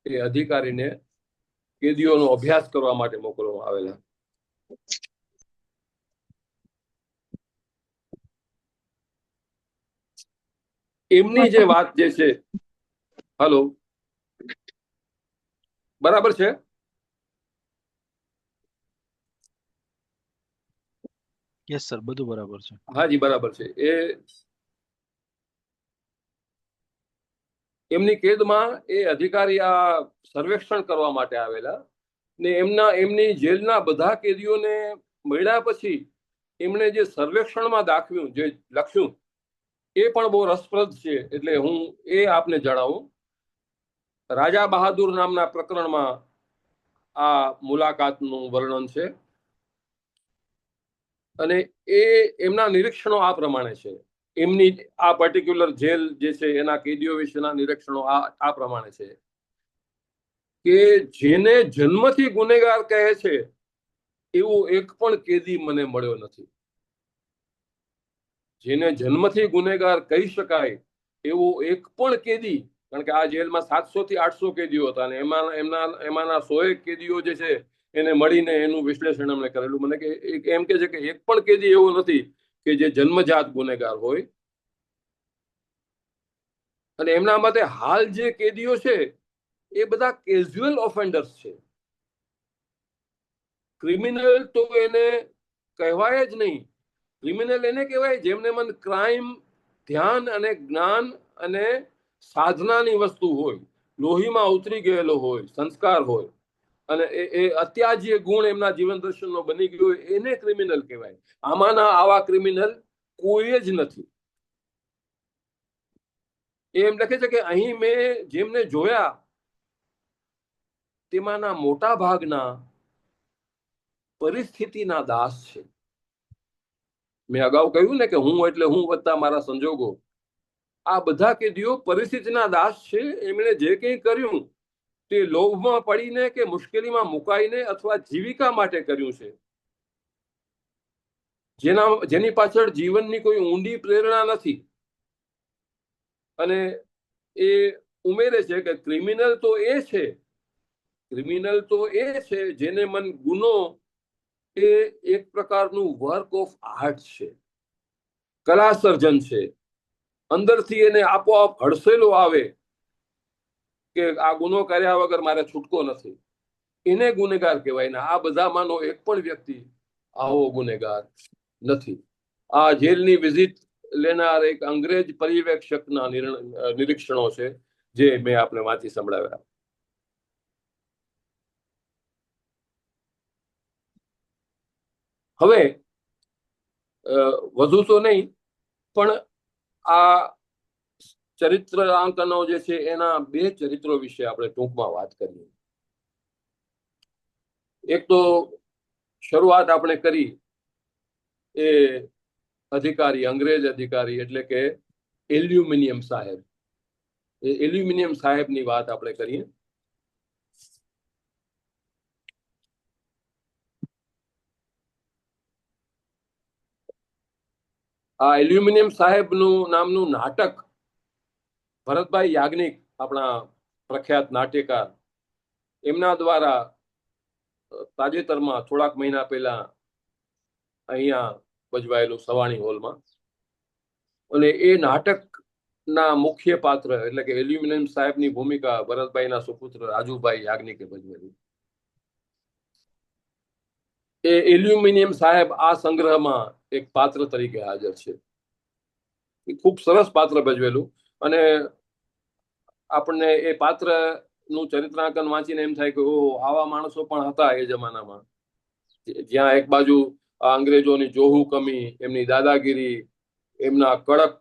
એ અધિકારીને કેદીઓનો અભ્યાસ કરવા માટે મોકલવામાં આવેલા. એમની જે વાત જે છે, હલો, બરાબર છે? યસ સર, બધું બરાબર છે. હાજી, બરાબર છે. એમની કેદમાં એ અધિકારી આ સર્વેક્ષણ કરવા માટે આવેલા ને એમની જેલના બધા કેદીઓને મળ્યા પછી એમણે જે સર્વેક્ષણમાં દાખવ્યું, જે લખ્યું, એ પણ બહુ રસપ્રદ છે, એટલે હું એ આપને જણાવું. રાજા બહાદુર નામના પ્રકરણમાં આ મુલાકાતનું વર્ણન છે, અને એમના નિરીક્ષણો આ પ્રમાણે છે. એમની આ પર્ટિક્યુલર જેલ જે છે એના કેદીઓ વિશેના નિરીક્ષણો આ પ્રમાણે છે કે જેને જન્મથી ગુનેગાર કહે છે એવો એક પણ કેદી મને મળ્યો નથી. જેને જન્મથી ગુનેગાર કહી શકાય એવો એક પણ કેદી, કારણ કે આ જેલમાં 700 થી 800 કેદીઓ હતા, અને એમાંના 100 કેદીઓ જે છે એને મળીને એનું વિશ્લેષણ અમને કરેલું. મને કે એમ કે છે કે એક પણ કેદી એવો નથી કે જે જન્મજાત ગુનેગાર હોય. અને એમના મતે હાલ જે કેદીઓ છે એ બધા કેઝ્યુઅલ ઓફેન્ડર્સ છે. ક્રિમિનલ તો એને કહેવાય જ નહીં. ક્રિમિનલ એને કહેવાય જેમને મન ક્રાઇમ, ધ્યાન અને જ્ઞાન અને સાધનાની વસ્તુ હોય, લોહીમાં ઉતરી ગયેલો હોય, સંસ્કાર હોય, અને એ અત્યાજીય ગુણ એમના જીવન દર્શનનો બની ગયો હોય, એને ક્રિમિનલ કહેવાય. આમાંના આવા ક્રિમિનલ કોઈ જ નથી. એમ લખે છે કે અહીં મેં જેમને જોયા તેમાંના મોટા ભાગના પરિસ્થિતિના દાસ છે. મેં અગાઉ કહ્યું ને કે હું એટલે હું વત્તા મારા સંજોગો. આ બધા કેદીઓ પરિસ્થિતિના દાસ છે. એમણે જે કંઈ કર્યું તે લોભમાં પડીને કે મુશ્કેલીમાં મુકાઈને અથવા જીવિકા માટે કર્યું છે, જેની પાછળ જીવનની કોઈ ઊંડી પ્રેરણા નથી. અને એ ઉમેરે છે કે ક્રિમિનલ તો એ છે, ક્રિમિનલ તો એ છે જેને મન ગુનો એ એક પ્રકારનું વર્ક ઓફ આર્ટ છે, કલા સર્જન છે. અંદરથી એને આપોઆપ હડસેલો આવે કે આ ગુનો કર્યા વગર મારે છૂટકો નથી, એને ગુનેગાર કહેવાય. ને આ બધામાંનો એક પણ વ્યક્તિ આવો ગુનેગાર નથી. આ જેલની વિઝિટ લેનાર એક અંગ્રેજ પર્યવેક્ષકના નિરીક્ષણો છે જે મેં આપને વાંચી સંભળાવ્યા. હવે વધુ તો નહીં, પણ આ ચરિત્રાંકનો જે છે એના બે ચરિત્રો વિશે આપણે ટૂંકમાં વાત કરીએ. એક તો શરૂઆત આપણે કરી એ અધિકારી, અંગ્રેજ અધિકારી એટલે કે એલ્યુમિનિયમ સાહેબ. એ એલ્યુમિનિયમ સાહેબની વાત આપણે કરીએ. આ એલ્યુમિનિયમ સાહેબનું નામનું નાટક ભરતભાઈ યાજ્ઞિક, આપણા પ્રખ્યાત નાટ્યકાર, એમના દ્વારા તાજેતરમાં થોડાક મહિના પહેલા અહીંયા ભજવાયેલું સવાણી હોલમાં. અને એ નાટકના મુખ્ય પાત્ર એટલે કે એલ્યુમિનિયમ સાહેબની ભૂમિકા ભરતભાઈના સુપુત્ર રાજુભાઈ યાજ્ઞિકે ભજવેલી. એ એલ્યુમિનિયમ સાહેબ આ સંગ્રહમાં એક પાત્ર તરીકે હાજર છે. એ ખૂબ સરસ પાત્ર ભજવેલું. અને આપણને એ પાત્રનું ચરિત્રાંકન વાંચીને એમ થાય કે ઓહો, આવા માણસો પણ હતા એ જમાનામાં, જ્યાં એક બાજુ અંગ્રેજોની જોહુ કમી, એમની દાદાગીરી, એમના કડક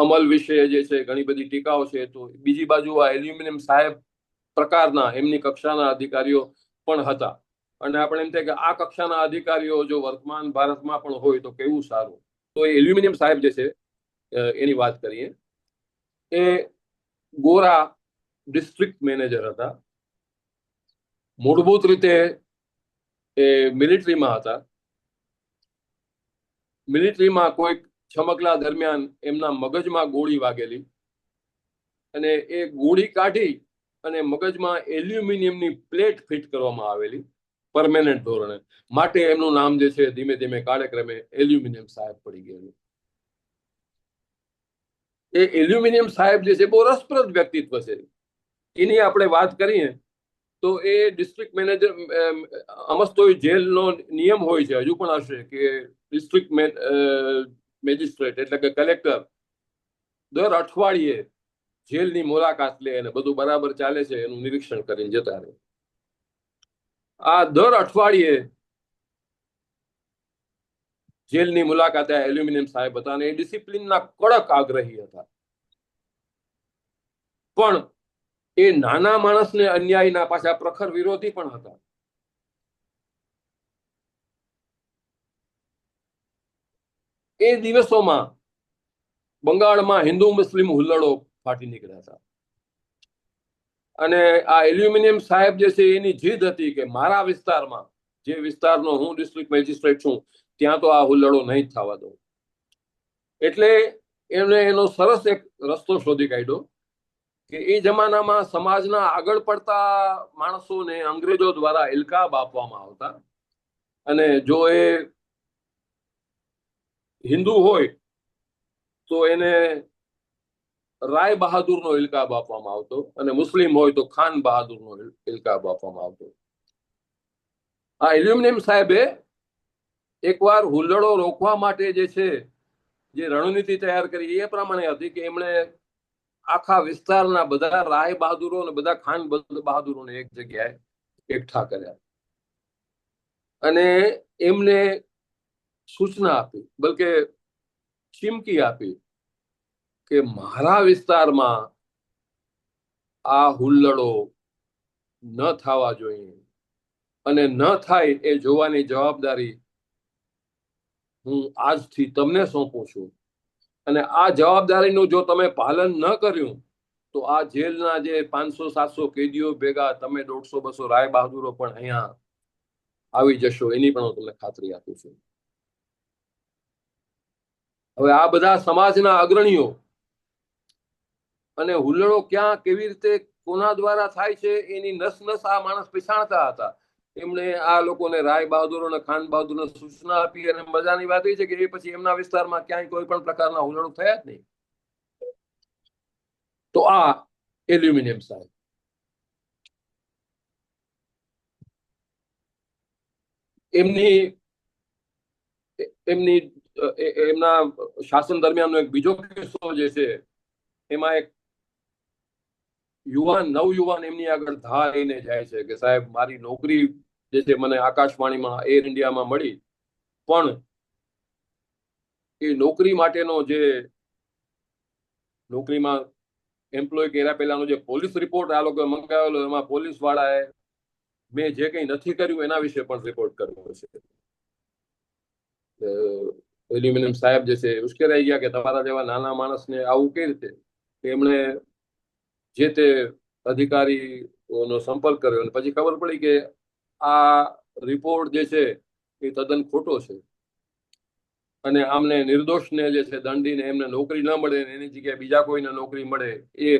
અમલ વિશે જે છે ઘણી બધી ટીકાઓ છે, તો બીજી બાજુ આ એલ્યુમિનિયમ સાહેબ પ્રકારના એમની કક્ષાના અધિકારીઓ પણ હતા. અને આપણે એમ થાય કે આ કક્ષાના અધિકારીઓ જો વર્તમાન ભારતમાં પણ હોય તો કેવું સારું. તો એ એલ્યુમિનિયમ સાહેબ જે છે એની વાત કરીએ. એ ગોરા ડિસ્ટ્રિક્ટ મેનેજર હતા. મૂળભૂત રીતે એ મિલિટરીમાં હતા. મિલિટરીમાં કોઈક છમકલા દરમિયાન એમના મગજમાં ગોળી વાગેલી, અને એ ગોળી કાઢી અને મગજમાં એલ્યુમિનિયમની પ્લેટ ફિટ કરવામાં આવેલી પરમેનન્ટ ધોરણે. માટે એમનું નામ જે છે ધીમે ધીમે કાળક્રમે એલ્યુમિનિયમ સાહેબ પડી ગયેલું. એ એલ્યુમિનિયમ સાહેબ જે છે બહુ રસપ્રદ વ્યક્તિત્વ છે. એની આપણે વાત કરીએ તો એ ડિસ્ટ્રિક્ટ મેનેજર, અમસ્તો જેલનો નિયમ હોય છે, હજુ પણ હશે, કે ડિસ્ટ્રિક્ટ મેજિસ્ટ્રેટ એટલે કે કલેક્ટર દર અઠવાડિયે જેલની મુલાકાત લે અને બધું બરાબર ચાલે છે એનું નિરીક્ષણ કરીને જતા રહે. આ દર અઠવાડિયે જેલની મુલાકાતે એલ્યુમિનિયમ સાહેબ હતા અને એ ડિસિપ્લિનના કડક આગ્રહી હતા. પણ એ નાના માણસને અન્યાયના પાછા પ્રખર વિરોધી પણ હતા. એ દિવસોમાં બંગાળમાં હિન્દુ મુસ્લિમ હુલ્લડો ફાટી નીકળ્યા હતા અને આ એલ્યુમિનિયમ સાહેબ જે છે એની જીદ હતી કે મારા વિસ્તારમાં, જે વિસ્તારનો હું ડિસ્ટ્રિક્ટ મેજિસ્ટ્રેટ છું, ત્યાં તો આ હુલ્લડો નહીં થવા દો. એટલે એમને એનો સરસ એક રસ્તો શોધી કાઢ્યો કે એ જમાનામાં સમાજના આગળ પડતા માણસોને અંગ્રેજો દ્વારા ઇલકાબ આપવામાં આવતા અને જો એ હિન્દુ હોય તો એને રાય બહાદુરનો ઇલકાબ આપવામાં આવતો અને મુસ્લિમ હોય તો ખાન બહાદુરનો ઇલકાબ આપવામાં આવતો. આ એલ્યુમિનિયમ સાહેબે એકવાર હુલ્લડો રોકવા માટે જે છે જે રણનીતિ તૈયાર કરી એ પ્રમાણે હતી કે એમણે આખા વિસ્તારના બધા રાય બહાદુરો અને બધા ખાન બહાદુરોને એક જગ્યાએ એકઠા કર્યા અને એમને સૂચના આપી, બલકે ચીમકી આપી કે મારા વિસ્તારમાં આ હુલ્લડો ન થવા જોઈએ અને ન થાય એ જોવાની જવાબદારી હું આજથી તમને સોંપું છું અને આ જવાબદારીનું જો તમે પાલન ન કર્યું તો આ જેલના જે 500-700 કેદીઓ ભેગા તમે 150-200 રાય બહાદુરો પણ અહીંયા આવી જશો, એની પણ હું તમને ખાતરી આપું છું. હવે આ બધા સમાજના અગ્રણીઓ અને હુલ્લડો ક્યાં કેવી રીતે કોના દ્વારા થાય છે એની નસ આ માણસ પછાણતા હતા. એમણે આ લોકોને રાય બહાદુર અને ખાન બહાદુરને સૂચના આપી અને મજાની વાત એ છે કે એ પછી એમના વિસ્તારમાં ક્યાંય કોઈ પણ પ્રકારના હુલ્લડો થયા જ નહીં. તો આ એલ્યુમિનિયમ સાહેબ એમના શાસન દરમિયાનનો એક બીજો કિસ્સો જે છે એમાં એક નવયુવાન એમની આગળ ધા લઈને જાય છે કે સાહેબ મારી નોકરી જે છે મને આકાશવાણીમાં એર ઇન્ડિયામાં મળી, પણ એ નોકરી માટેનો જે નોકરીમાં એમ્પ્લોય કર્યા પહેલાનો જે પોલીસ રિપોર્ટ આ લોકોએ મંગાવેલો એમાં પોલીસ વાળાએ મેં જે કંઈ નથી કર્યું એના વિશે પણ રિપોર્ટ કર્યો છે. એલ્યુમિનિયમ સાહેબ જે છે ઉશ્કેરાઈ ગયા કે તમારા જેવા નાના માણસને આવું કઈ રીતે. એમણે જે તે અધિકારીનો સંપર્ક કર્યો અને પછી ખબર પડી કે આ રિપોર્ટ જે છે એ તદ્દન ખોટો છે અને આમને નિર્દોષને જે છે દંડીને એમને નોકરી ન મળે એની જગ્યાએ બીજા કોઈને નોકરી મળે એ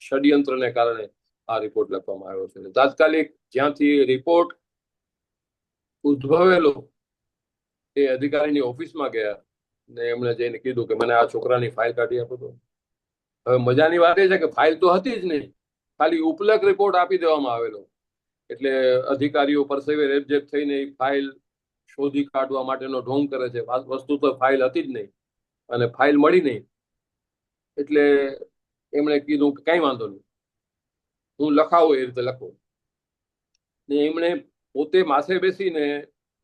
ષડયંત્રને કારણે આ રિપોર્ટ લખવામાં આવ્યો છે. તાત્કાલિક જ્યાંથી રિપોર્ટ ઉદ્ભવેલો એ અધિકારીની ઓફિસમાં ગયા ને એમણે જઈને કીધું કે મને આ છોકરાની ફાઇલ કાઢી આપો તો. હવે મજાની વાત એ છે કે ફાઇલ તો હતી જ નહીં, ખાલી ઉપલક રિપોર્ટ આપી દેવામાં આવેલો. એટલે અધિકારીઓ પરસેવે રેબઝેબ થઈને ફાઇલ શોધી કાઢવા માટેનો ઢોંગ કરે છે. વસ્તુ તો ફાઇલ હતી જ નહીં અને ફાઇલ મળી નહીં. એટલે એમણે કીધું કે કઈ વાંધો નહીં, હું લખાવું એ રીતે લખો. ને એમણે પોતે માથે બેસીને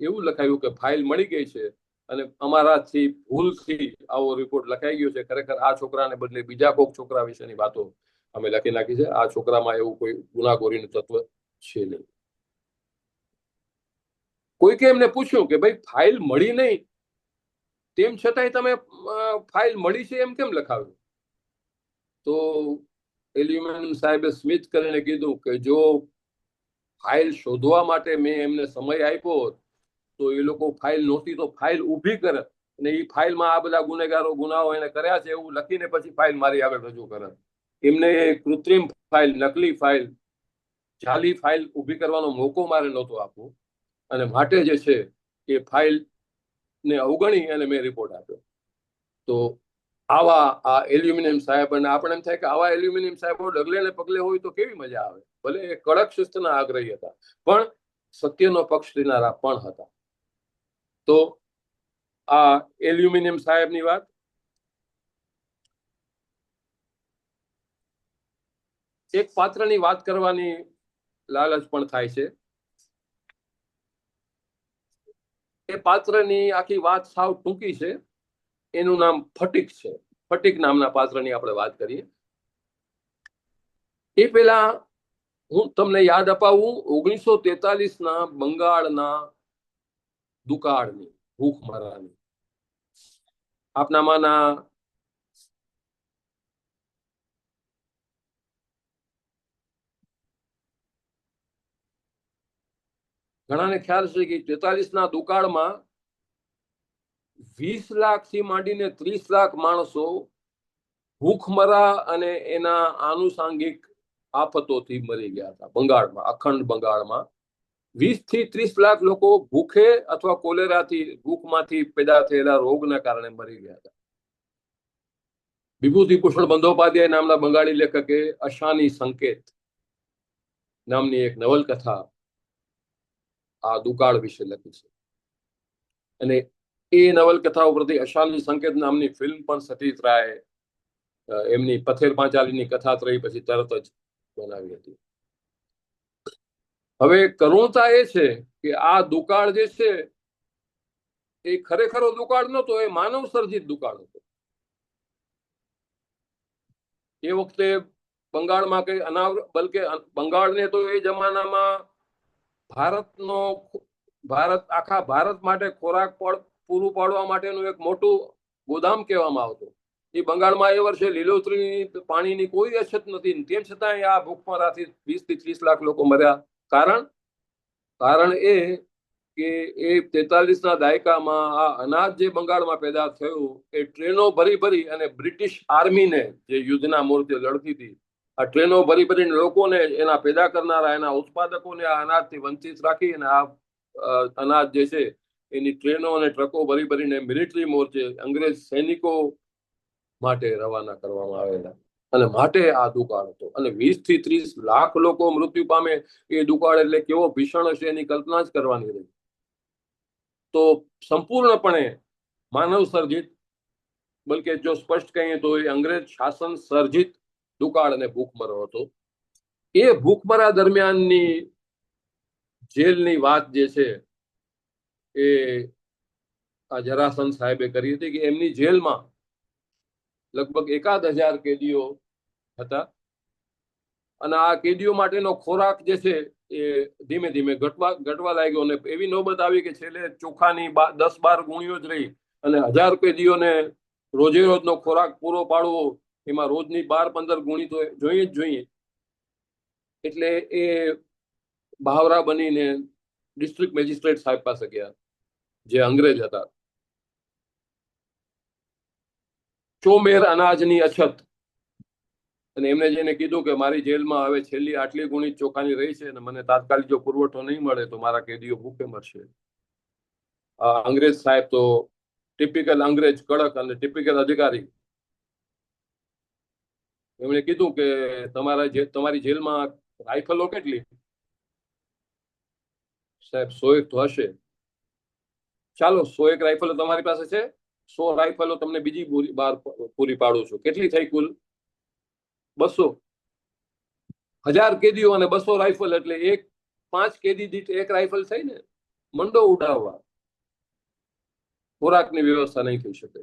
એવું લખાયું કે ફાઇલ મળી ગઈ છે અને અમારાથી ભૂલથી આવો રિપોર્ટ લખાઈ ગયો છે. ખરેખર આ છોકરાને બદલે બીજા કોઈક છોકરા વિશેની વાતો અમે લખી નાખી છે. આ છોકરામાં એવું કોઈ ગુનાખોરીનું તત્વ છે નહીં. કોઈકે એમને પૂછ્યું કે ભાઈ ફાઇલ મળી નહીં તેમ છતાંય તમે ફાઇલ મળી છે એમ કેમ લખાવ્યું? તો એલ્યુમિનિયમ સાહેબે સ્મિત કરીને કીધું કે જો ફાઇલ શોધવા માટે મેં એમને સમય આપ્યો તો એ લોકો ફાઇલ નહોતી તો ફાઇલ ઊભી કરે અને એ ફાઇલમાં આ બધા ગુનાઓ એને કર્યા છે એવું લખીને પછી ફાઇલ મારી આગળ રજૂ કરે. એમને કૃત્રિમ ફાઇલ, નકલી ફાઇલ, જાલી ફાઇલ ઊભી કરવાનો મોકો મારે નહોતો આપવો અને માટે જે છે એ ફાઇલ ને અવગણી અને મેં રિપોર્ટ આપ્યો. તો આવા આ એલ્યુમિનિયમ સાહેબ, અને આપણે એમ થાય કે આવા એલ્યુમિનિયમ સાહેબો ડગલે ને પગલે હોય તો કેવી મજા આવે. ભલે એ કડક શિસ્તના આગ્રહી હતા પણ સત્યનો પક્ષ લેનારા પણ હતા. તો આ એલ્યુમિનિયમ સાહેબની વાત. એક પાત્રની વાત કરવાની લાલચ પણ થાય છે. એ પાત્રની આખી વાત સાવ ટૂંકી છે. એનું નામ ફટીક છે. ફટીક નામના પાત્રની આપણે વાત કરીએ. એ પેલા હું તમને યાદ અપાવું 1943ના બંગાળના દુકાળની ભૂખમરાની. આપનામાંના ઘણાને ખ્યાલ છે કે 43ના દુકાળમાં 20 લાખથી માંડીને 30 લાખ માણસો ભૂખમરા અને એના આનુષાંગિક આફતોથી મરી ગયા હતા. બંગાળમાં, અખંડ બંગાળમાં 20 થી 30 લાખ લોકો ભૂખે અથવા કોલેરાથી, ભૂખમાંથી પેદા થયેલા રોગના કારણે મરી ગયા હતા. વિભૂતિભૂષણ બંદોપાધ્યાય નામના બંગાળી લેખકે અશાની સંકેત નામની એક નવલકથા આ દુકાળ વિશે લખી છે. અને એ નવલકથા ઉપરથી અશાની સંકેત નામની ફિલ્મ પણ સતીશ રાય એમની પથેર પાંચાલીની કથા ત્રયી પછી તરત જ બનાવી હતી. હવે કરુણતા એ છે કે આ દુકાળ જે છે એ ખરેખરો દુકાળ નહોતો, એ માનવ સર્જિત દુકાળ હતો. એ વખતે બંગાળમાં કઈ બલકે બંગાળને તો એ જમાનામાં આખા ભારત માટે ખોરાક પૂરું પાડવા માટેનું એક મોટું ગોદામ કહેવામાં આવતું. એ બંગાળમાં એ વર્ષે લીલોતરીની, પાણીની કોઈ અછત નથી. તેમ છતાં આ ભૂખમરાથી 20 થી 30 લાખ લોકો મર્યા. કારણ એ કે એ 43ના દાયકામાં આ અનાજ જે બંગાળમાં પેદા થયું એ ટ્રેનો ભરી અને બ્રિટિશ આર્મીને જે યુદ્ધના મોરચે લડતી હતી, આ ટ્રેનો ભરીને લોકોને, એના પેદા કરનારા, એના ઉત્પાદકોને આ અનાજથી વંચિત રાખી અને આ અનાજ જે છે એની ટ્રેનો અને ટ્રકો ભરીને મિલિટરી મોરચે અંગ્રેજ સૈનિકો માટે રવાના કરવામાં આવેલા. અને માટે આ દુકાળ હતો. અને 20 થી 30 લાખ લોકો મૃત્યુ પામે એ દુકાળ એટલે કેવો ભીષણ હશે એની કલ્પના જ કરવાની રહી. તો સંપૂર્ણપણે માનવ સર્જિત, બલકે જો સ્પષ્ટ કહીએ તો એ અંગ્રેજ શાસન સર્જિત દુકાળ અને ભૂખમરો હતો. એ ભૂખમરા દરમિયાનની જેલની વાત જે છે એ આ જરાસંઘ સાહેબે કરી હતી કે એમની જેલમાં લગભગ 1000 કેદીઓ હતા. અને આ કેદીઓ માટેનો ખોરાક જે છે એ ધીમે ધીમે ઘટવા લાગ્યો. અને એવી નોબત આવી કે છેલ્લે ચોખાની 10-12 ગુણીઓ જ રહી. અને 1000 કેદીઓને રોજે રોજનો ખોરાક પૂરો પાડવો, એમાં રોજની 12-15 ગુણી તો જોઈએ. એટલે એ બહાવરા બનીને ડિસ્ટ્રિક્ટ મેજિસ્ટ્રેટ સાહેબ પાસે ગયા, જે અંગ્રેજ હતા. ચોમેર અનાજની અછત. અને એમને જેને કીધું કે મારી જેલમાં હવે છેલ્લી આટલી ગુણી ચોખાની રહી છે અને મને તાત્કાલિક જો પુરવઠો નહીં મળે તો મારા કેદીઓ ભૂખે મરશે. અંગ્રેજ સાહેબ તો ટિપિકલ અંગ્રેજ, કડક અને ટિપિકલ અધિકારી. એમણે કીધું કે તમારી જેલમાં રાઇફલો કેટલી? સાહેબ 101 તો હશે. ચાલો 101 રાઇફલો તમારી પાસે છે, 100 રાઇફલો તમને બીજી બાર પૂરી પાડું છું. કેટલી થઈ કુલ? 200. 1000 કેદીઓ અને 200 રાઇફલ એટલે 5 કેદી દીઠ 1 રાઇફલ થઈ ને. મંડો ઉડાવવા. ખોરાકની વ્યવસ્થા નહીં થઈ શકે.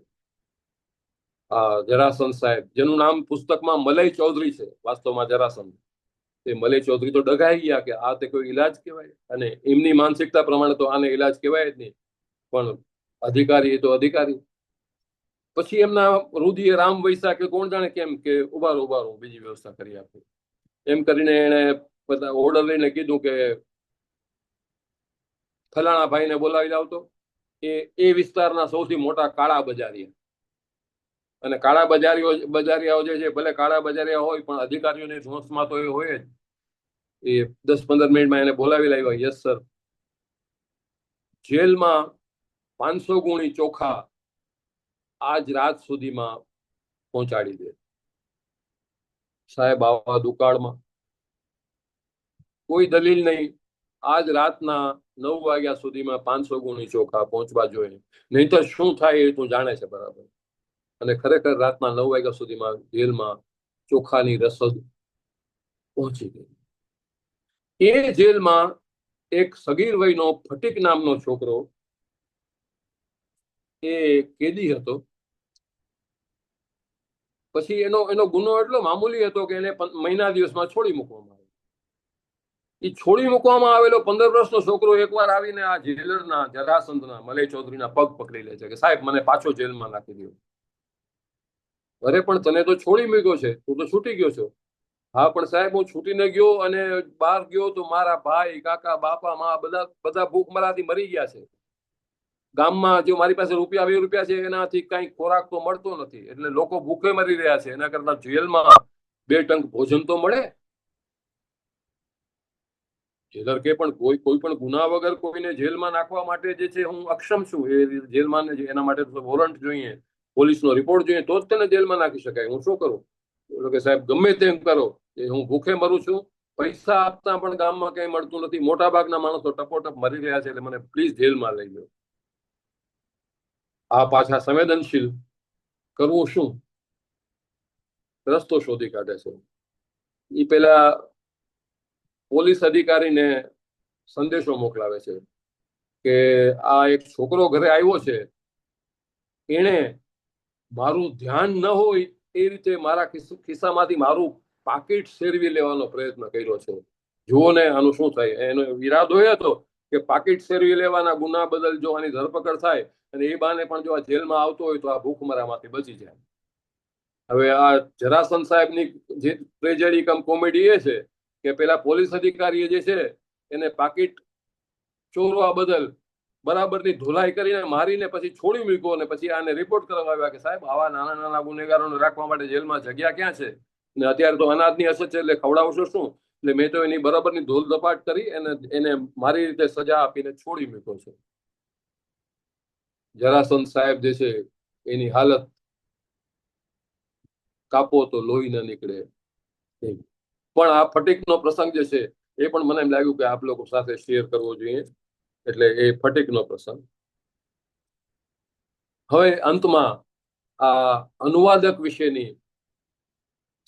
જરાસંઘ સાહેબ, જેનું નામ પુસ્તકમાં મલય ચૌધરી છે, વાસ્તવમાં જરાસંઘ, તે મલય ચૌધરી તો ડઘાઈ ગયા કે આ તે કોઈ ઈલાજ કહેવાય. અને એમની માનસિકતા પ્રમાણે તો આને ઈલાજ કહેવાય જ નહીં, પણ અધિકારી એ તો અધિકારી. પછી એમના રુધિએ રામ વૈસા કે કોણ જાણે કેમ કે ઉભારો બીજી વ્યવસ્થા કરી આપી. એમ કરીને એને બધા ઓર્ડર લઈને કીધું કે ફલાણા ભાઈને બોલાવી લાવતો. એ વિસ્તારના સૌથી મોટા કાળા બજારી. અને કાળા બજારિયાઓ જે છે, ભલે કાળા બજારિયા હોય પણ અધિકારીઓની ધોંસમાં તો એ હોય જ. એ 10-15 મિનિટમાં એને બોલાવી લાવ્યા. Yes sir. જેલમાં 500 ગુણી ચોખા આજ રાત સુધીમાં પહોંચાડી દે. સાહેબ, આવા દુકાળમાં કોઈ દલીલ નહીં. આજ રાતના 9 વાગ્યા સુધીમાં 500 ગુણી ચોખા પહોંચવા જોઈએ, નહીં તો શું થાય એ તું જાણે છે બરાબર. અને ખરેખર રાતના 9 વાગ્યા સુધીમાં જેલમાં ચોખાની રસદ પહોંચી ગઈ. એ જેલમાં એક સગીર વયનો ફટીક નામનો છોકરો એ કેદી હતો. પછી એનો ગુનો એટલો મામૂલી હતો કે એને મહિના દિવસમાં છોડી મૂકવામાં આવ્યો. એ છોડી મૂકવામાં આવેલો 15 વર્ષનો છોકરો એકવાર આવીને આ જેલરના જરાસંધના મલય ચૌધરીના પગ પકડી લે છે કે સાહેબ મને પાછો જેલમાં નાખી દો. અરે પણ તને તો છોડી મૂક્યો છે, તું તો છૂટી ગયો છો. હા પણ સાહેબ હું છૂટીને ગયો અને બહાર ગયો તો મારા ભાઈ, કાકા, બાપા, મા બધા ભૂખમરાથી મરી ગયા છે. ગામમાં જો મારી પાસે રૂપિયા 2 રૂપિયા છે એનાથી કઈ ખોરાક તો મળતો નથી, એટલે લોકો ભૂખે મરી રહ્યા છે. એના કરતા જેલમાં 2 ટંક ભોજન તો મળે. જેલર કે પણ કોઈ પણ ગુના વગર કોઈને જેલમાં નાખવા માટે જે છે હું અક્ષમ છું. એ જેલમાં એના માટે વોરંટ જોઈએ, પોલીસનો રિપોર્ટ જોઈએ, તો જ તેને જેલમાં નાખી શકાય. હું શું કરું? કે સાહેબ ગમે તેમ કરો, હું ભૂખે મરું છું, પૈસા આપતા પણ ગામમાં કઈ મળતું નથી, મોટા ભાગના માણસો ટપોટપ મરી રહ્યા છે, એટલે મને પ્લીઝ જેલમાં લઈ લો. આ પાછા સંવેદનશીલ કરવું શું? રસ્તો શોધી કાઢે છે. એ પેલા પોલીસ અધિકારીને સંદેશો મોકલાવે છે કે આ એક છોકરો ઘરે આવ્યો છે, એને મારું ધ્યાન ન હોય એ રીતે મારા ખિસ્સામાંથી મારું પાકીટ શેરવી લેવાનો પ્રયત્ન કર્યો છે. જુઓ ને આનું શું થાય. એનો ઈરાદો એ હતો કે પાકીટ શેરવી લેવાના ગુના બદલ જો આની ધરપકડ થાય અને એ બાને પણ જો આ જેલમાં આવતો હોય તો આ ભૂખમરામાંથી બચી જાય. હવે આ જરાસંધ સાહેબની જે ટ્રેજેડી કમ કોમેડી એ છે કે પેલા પોલીસ અધિકારીએ જે છે એને પાકીટ ચોરવા બદલ બરાબરની ધોલાઈ કરીને મારીને પછી છોડી મૂક્યો અને પછી આને રિપોર્ટ કરવા આવ્યા કે સાહેબ આવા નાના નાના ગુનેગારોને રાખવા માટે જેલમાં જગ્યા ક્યાં છે, ને અત્યારે તો અનાજની અછત છે, એટલે ખવડાવશો શું? એટલે મેં તો એની બરાબરની ધોલ ધપાટ કરી અને એને મારી રીતે સજા આપીને છોડી મૂક્યો છે. જરાસંધ સાહેબ જે છે એની હાલત કાપો તો લોહી ન નીકળે. પણ આ ફટીકનો પ્રસંગ જે છે એ પણ મને એમ લાગ્યું કે આપ લોકો સાથે શેર કરવો જોઈએ, એટલે એ ફટીકનો પ્રસંગ. હવે અંતમાં આ અનુવાદક વિશેની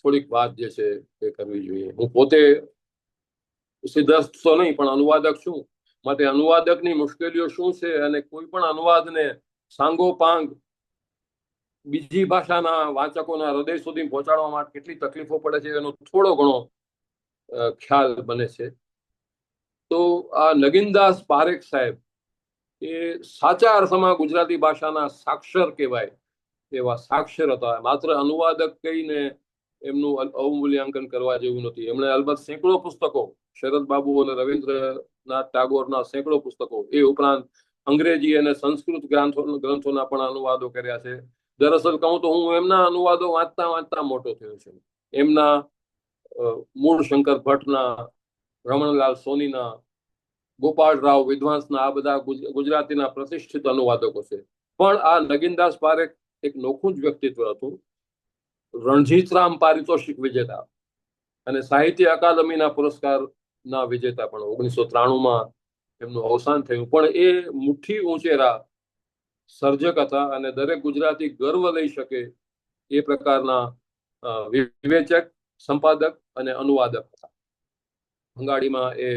થોડીક વાત જે છે એ કરવી જોઈએ. હું પોતે સિદ્ધસ્થ તો નહીં, પણ અનુવાદક છું, માટે અનુવાદકની મુશ્કેલીઓ શું છે અને કોઈ પણ અનુવાદને સાંગોપાંગ બીજી ભાષાના વાચકોના હૃદય સુધી પહોંચાડવા માટે કેટલી તકલીફો પડે છે એનો થોડો ઘણો ખ્યાલ બને છે. તો આ નગીનદાસ પારેખ સાહેબ એ સાચા અર્થમાં ગુજરાતી ભાષાના સાક્ષર કહેવાય એવા સાક્ષર હતા. માત્ર અનુવાદક કહીને એમનું અવમૂલ્યાંકન કરવા જેવું નથી. એમણે અલબત્ત સેંકડો પુસ્તકો, શરદ બાબુ અને રવિન્દ્રનાથ ટાગોરના સેંકડો પુસ્તકો, એ ઉપરાંત અંગ્રેજી અને સંસ્કૃત ગ્રંથોના પણ અનુવાદો કર્યા છે. દરઅસલ કહું તો હું એમના અનુવાદો વાંચતા મોટો થયો છું. એમના મૂળ શંકર ભટ્ટના, રમણલાલ સોનીના, ગોપાલ રાવ વિદ્વાંસના આ બધા ગુજરાતીના પ્રતિષ્ઠિત અનુવાદકો છે. પણ આ નગીનદાસ પારેખ એક નોખું જ વ્યક્તિત્વ હતું. રણજીતરામ પારિતોષિક વિજેતા અને સાહિત્ય અકાદમીના પુરસ્કારના વિજેતા પણ. 1993માં એમનું અવસાન થયું. પણ એ મુઠ્ઠી ઊંચેરા સર્જક હતા અને દરેક ગુજરાતી ગર્વ લઈ શકે એ પ્રકારના વિવેચક, સંપાદક અને અનુવાદક હતા. બંગાળીમાં એ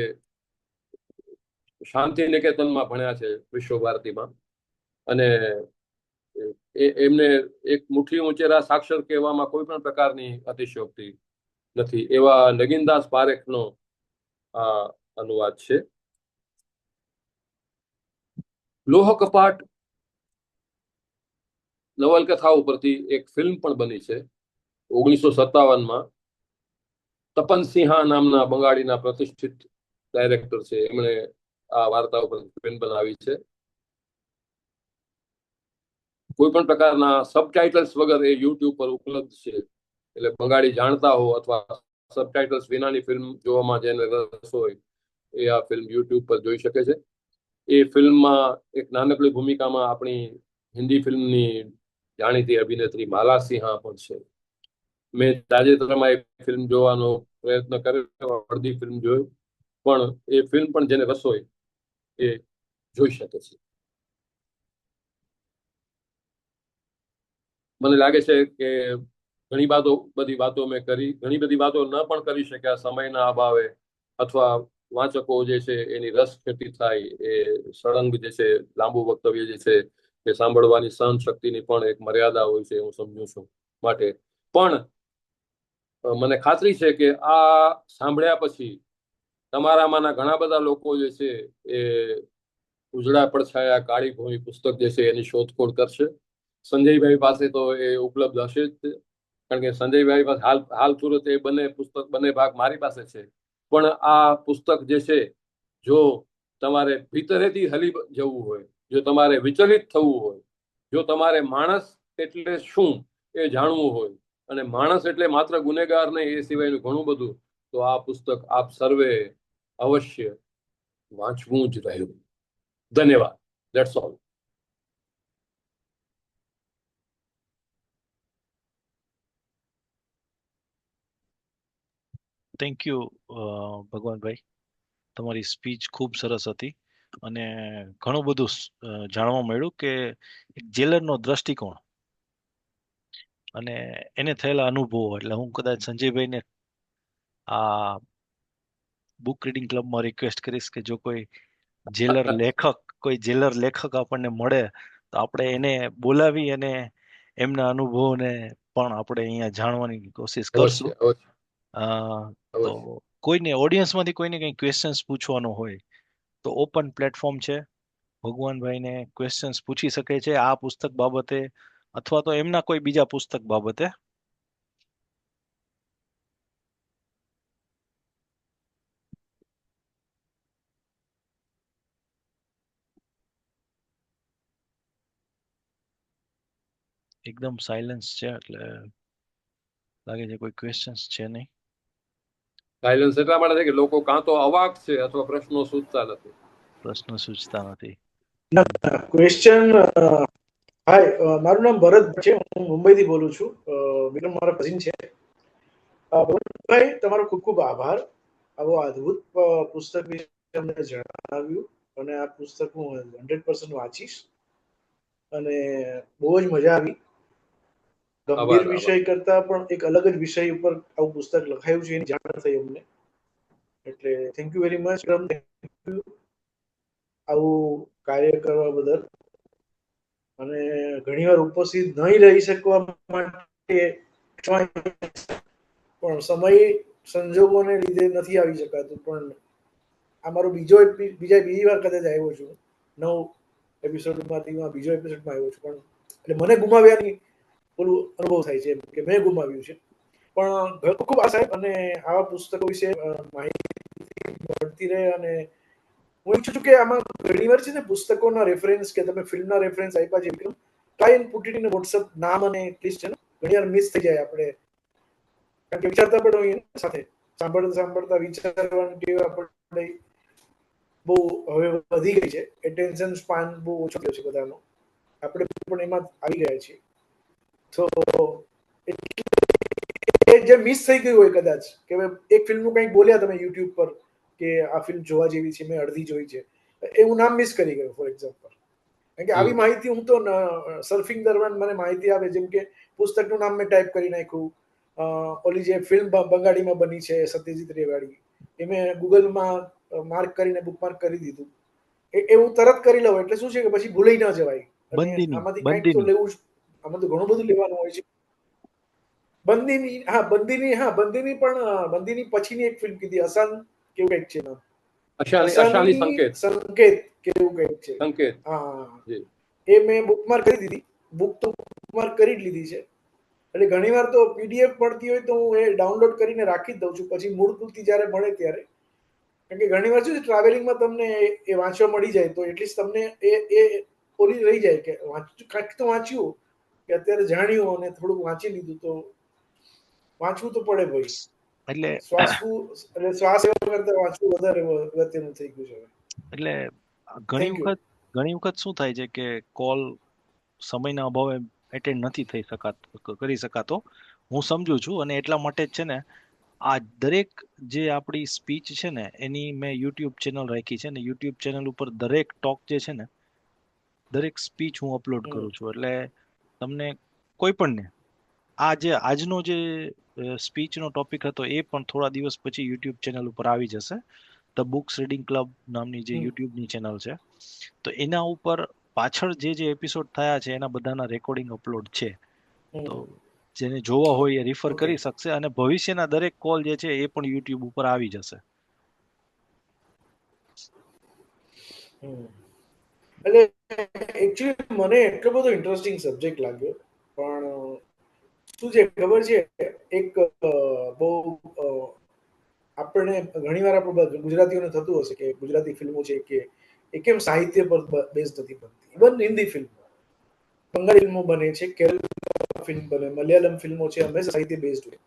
શાંતિ નિકેતનમાં ભણ્યા છે, વિશ્વ ભારતીમાં, અને એમને એક મુઠ્ઠી ઊંચેરા સાક્ષર કહેવામાં કોઈ પણ પ્રકારની અતિશયોક્તિ નથી. એવા નગીનદાસ પારેખનો આ અનુવાદ છે. લોહ કપાટ નવલકથા ઉપરથી એક ફિલ્મ પણ બની છે 1957માં. તપન સિંહા નામના બંગાળીના પ્રતિષ્ઠિત ડાયરેક્ટર છે, એમણે આ વાર્તા ઉપર ફિલ્મ બનાવી છે. કોઈ પણ પ્રકારના સબટાઇટલ્સ વગર એ યુટ્યુબ પર ઉપલબ્ધ છે, એટલે બંગાળી જાણતા હો અથવા સબટાઇટલ્સ વિનાની ફિલ્મ જોવામાં જેને રસ હોય એ આ ફિલ્મ યુટ્યુબ પર જોઈ શકે છે. એ ફિલ્મમાં એક નાનકડી ભૂમિકામાં આપણી હિન્દી ફિલ્મની જાણીતી અભિનેત્રી માલા સિંહા પણ છે. મેં તાજેતરમાં એ ફિલ્મ જોવાનો પ્રયત્ન કર્યો, અડધી ફિલ્મ જોયું, પણ એ ફિલ્મ પણ જેને રસ હોય એ જોઈ શકે છે. મને લાગે છે કે ઘણી બધી વાતો મેં કરી, ઘણી બધી વાતો ન પણ કરી શક્યા સમયના અભાવે, અથવા વાચકો જે છે એની રસ ખેતી થાય, એ સળંગ જે છે લાંબુ વક્તવ્ય જે છે કે સાંભળવાની સહન શક્તિની પણ એક મર્યાદા હોય છે, હું સમજુ છું. માટે પણ મને ખાતરી છે કે આ સાંભળ્યા પછી તમારામાંના ઘણા બધા લોકો જે છે એ ઉજળા પડછાયા કાળી ભૂમિ પુસ્તક જે છે એની શોધખોળ કરશે. સંજયભાઈ પાસે તો એ ઉપલબ્ધ હશે જ, કારણ કે સંજયભાઈ પાસે હાલ સુરત એ બંને ભાગ મારી પાસે છે. પણ આ પુસ્તક જે છે, જો તમારે ભીતરેથી હલી જવું હોય, જો તમારે વિચલિત થવું હોય, જો તમારે માણસ એટલે શું એ જાણવું હોય, અને માણસ એટલે માત્ર ગુનેગાર નહીં એ સિવાયનું ઘણું બધું, તો આ પુસ્તક આપ સર્વે અવશ્ય વાંચવું જ રહ્યું. ધન્યવાદ. That's all. Thank you Bhagwanbhai, તમારી સ્પીચ ખૂબ સરસ હતી અને ઘણું બધું જાણવા મળ્યું કે એક જેલરનો દ્રષ્ટિકોણ અને એને થયેલા અનુભવો. એટલે હું કદાચ સંજયભાઈને આ બુક રીડિંગ ક્લબમાં રિક્વેસ્ટ કરીશ કે જો કોઈ જેલર લેખક આપણને મળે તો આપણે એને બોલાવી અને એમના અનુભવોને પણ આપણે અહીંયા જાણવાની કોશિશ કરશું. તો કોઈને ઓડિયન્સમાંથી કોઈને કંઈ ક્વેશ્ચન્સ પૂછવાનો હોય તો ઓપન પ્લેટફોર્મ છે, ભગવાનભાઈને ક્વેશ્ચન્સ પૂછી શકે છે આ પુસ્તક બાબતે અથવા તો એમના કોઈ બીજા પુસ્તક બાબતે. એકદમ સાયલન્સ છે, એટલે લાગે છે કોઈ ક્વેશ્ચન્સ છે નહીં. સાયલન્સ એટલા માટે છે કે લોકો કાં તો અવાક છે અથવા પ્રશ્નો સૂચતા નથી. પ્રશ્ન સૂચતા નથી. ક્વેશ્ચન. હાય, મારું નામ ભરત છે, હું મુંબઈથી બોલું છું. વિક્રમ મારા કઝિન છે. ભાઈ, તમારો ખૂબ ખૂબ આભાર આવો અદ્ભુત પુસ્તક વિશે અમને જણાવ્યું, અને આ પુસ્તક હું 100% વાંચીશ અને બહુ જ મજા આવી. ગંભીર વિષય કરતા પણ એક અલગ જ વિષય ઉપર આવું પુસ્તક લખાયું છે એની જાણ થઈ અમને, એટલે થેન્ક યુ વેરી મચ. આવું કાર્ય કરવા બદલ, અને ઘણીવાર ઉપસ્થિત નહીં રહી શકવા માટે પણ સમય સંજોગોને લીધે નથી આવી શકાતું. પણ આ મારો બીજી વાર કદાચ આવ્યો છું. 9 એપિસોડમાંથી બીજો એપિસોડમાં આવ્યો છું, પણ એટલે મને ગુમાવ્યાની ઓલું અનુભવ થાય છે કે મેં ગુમાવ્યું છે. પણ ખૂબ આશા છે અને આવા પુસ્તકો વિશે માહિતી મળતી રહે. અને હું ઈચ્છું છું કે આમાં ઘણીવાર છે ને પુસ્તકોના રેફરન્સ કે તમે ફિલ્મના રેફરન્સ આપ્યા છે, try and put it in WhatsApp નામ અને એટલીસ્ટ છે ને ઘણીવાર મિસ થઈ જાય આપણે, કારણ કે વિચારતા પણ હોઈએ સાથે સાંભળતા વિચારવાની ટેવ આપણે બહુ હવે વધી ગઈ છે. એટેન્શન સ્પાન બહુ ઓછો થયો છે બધાનો, આપણે પણ એમાં આવી ગયા છીએ. તો જે મિસ થઈ ગયું હોય કદાચ કે એક ફિલ્મનું કંઈક બોલ્યા તમે યુટ્યુબ પર કે આ ફિલ્મ જોવા જેવી છે, મેં અડધી જોઈ છે, એ હું નામ મિસ કરી ગયો ફોર એક્ઝામ્પલ. કારણ કે આવી માહિતી હું તો સર્ફિંગ દરમિયાન મને માહિતી આવે, જેમ કે પુસ્તકનું નામ મેં ટાઈપ કરી નાખ્યું, ઓલી જે ફિલ્મ બંગાળીમાં બની છે સત્યજીત રેવાડી, એ મેં ગૂગલમાં માર્ક કરીને બુકમાર્ક કરી દીધું. એ હું તરત કરી લઉં એટલે શું છે કે પછી ભૂલાઈ ન જવાય. અને આમાંથી કંઈક તો લેવું જ, આમાં તો ઘણું બધું લેવાનું હોય છે. બંદીની પછીની એક ફિલ્મ કીધી, અસાન કેવું કંઈક છે નામ, અશાની સંકેત કેવું કંઈક છે. હા, એ મેં બુકમાર્ક કરી દીધી. બુક તો બુકમાર્ક કરી જ લીધી છે. એટલે ઘણી વાર તો પીડીએફ મળતી હોય તો હું એ ડાઉનલોડ કરીને રાખી જ દઉં છું, પછી મૂળ પૂરતી જ્યારે મળે ત્યારે. કારણ કે ઘણી વાર શું છે ટ્રાવેલિંગમાં તમને એ વાંચવા મળી જાય તો એટલીસ્ટ તમને એ ઓલી રહી જાય કે કાંઈક તો વાંચ્યું, કે અત્યારે જાણ્યું અને થોડુંક વાંચી લીધું, તો વાંચવું તો પડે ભાઈ. એટલે શ્વાસ એવા કરતા વાંચવું વધારે અગત્યનું થઈ ગયું છે. એટલે ઘણી વખત શું થાય છે કે કોલ સમયના અભાવે એટેન્ડ નથી કરી શકાતો, હું સમજુ છું. અને એટલા માટે જ છે ને આ દરેક જે આપણી સ્પીચ છે ને એની મેં યુટ્યુબ ચેનલ રાખી છે, ને યુટ્યુબ ચેનલ ઉપર દરેક ટોક જે છે ને દરેક સ્પીચ હું અપલોડ કરું છું. એટલે તમને કોઈ પણ ને આજનો જે સ્પીચનો ટોપિક હતો એ પણ થોડા દિવસ પછી યુટ્યુબ ચેનલ ઉપર આવી જશે. ધ બુક્સ રીડિંગ ક્લબ નામની જે યુટ્યુબની ચેનલ છે, તો એના ઉપર પાછળ જે એપિસોડ થયા છે એના બધાના રેકોર્ડિંગ અપલોડ છે, તો હમ. જેને જોવા હોય એ રિફર Okay. કરી શકશે, અને ભવિષ્યના દરેક કોલ જે છે એ પણ યુટ્યુબ ઉપર આવી જશે. હમ. એટલે એકચ્યુઅલી મને એટલો બધો ઇન્ટરેસ્ટિંગ સબ્જેક્ટ લાગ્યો, પણ શું છે ખબર છે, એક બહુ આપણને ઘણીવાર આપણે ગુજરાતીઓને થતું હશે કે ગુજરાતી ફિલ્મો છે કે એ કેમ સાહિત્ય પર બેઝ નથી બનતી. ઇવન હિન્દી ફિલ્મો, બંગાળી ફિલ્મો બને છે, કેરળ ફિલ્મ બને, મલયાલમ ફિલ્મો છે, હંમેશા સાહિત્ય બેઝડ હોય.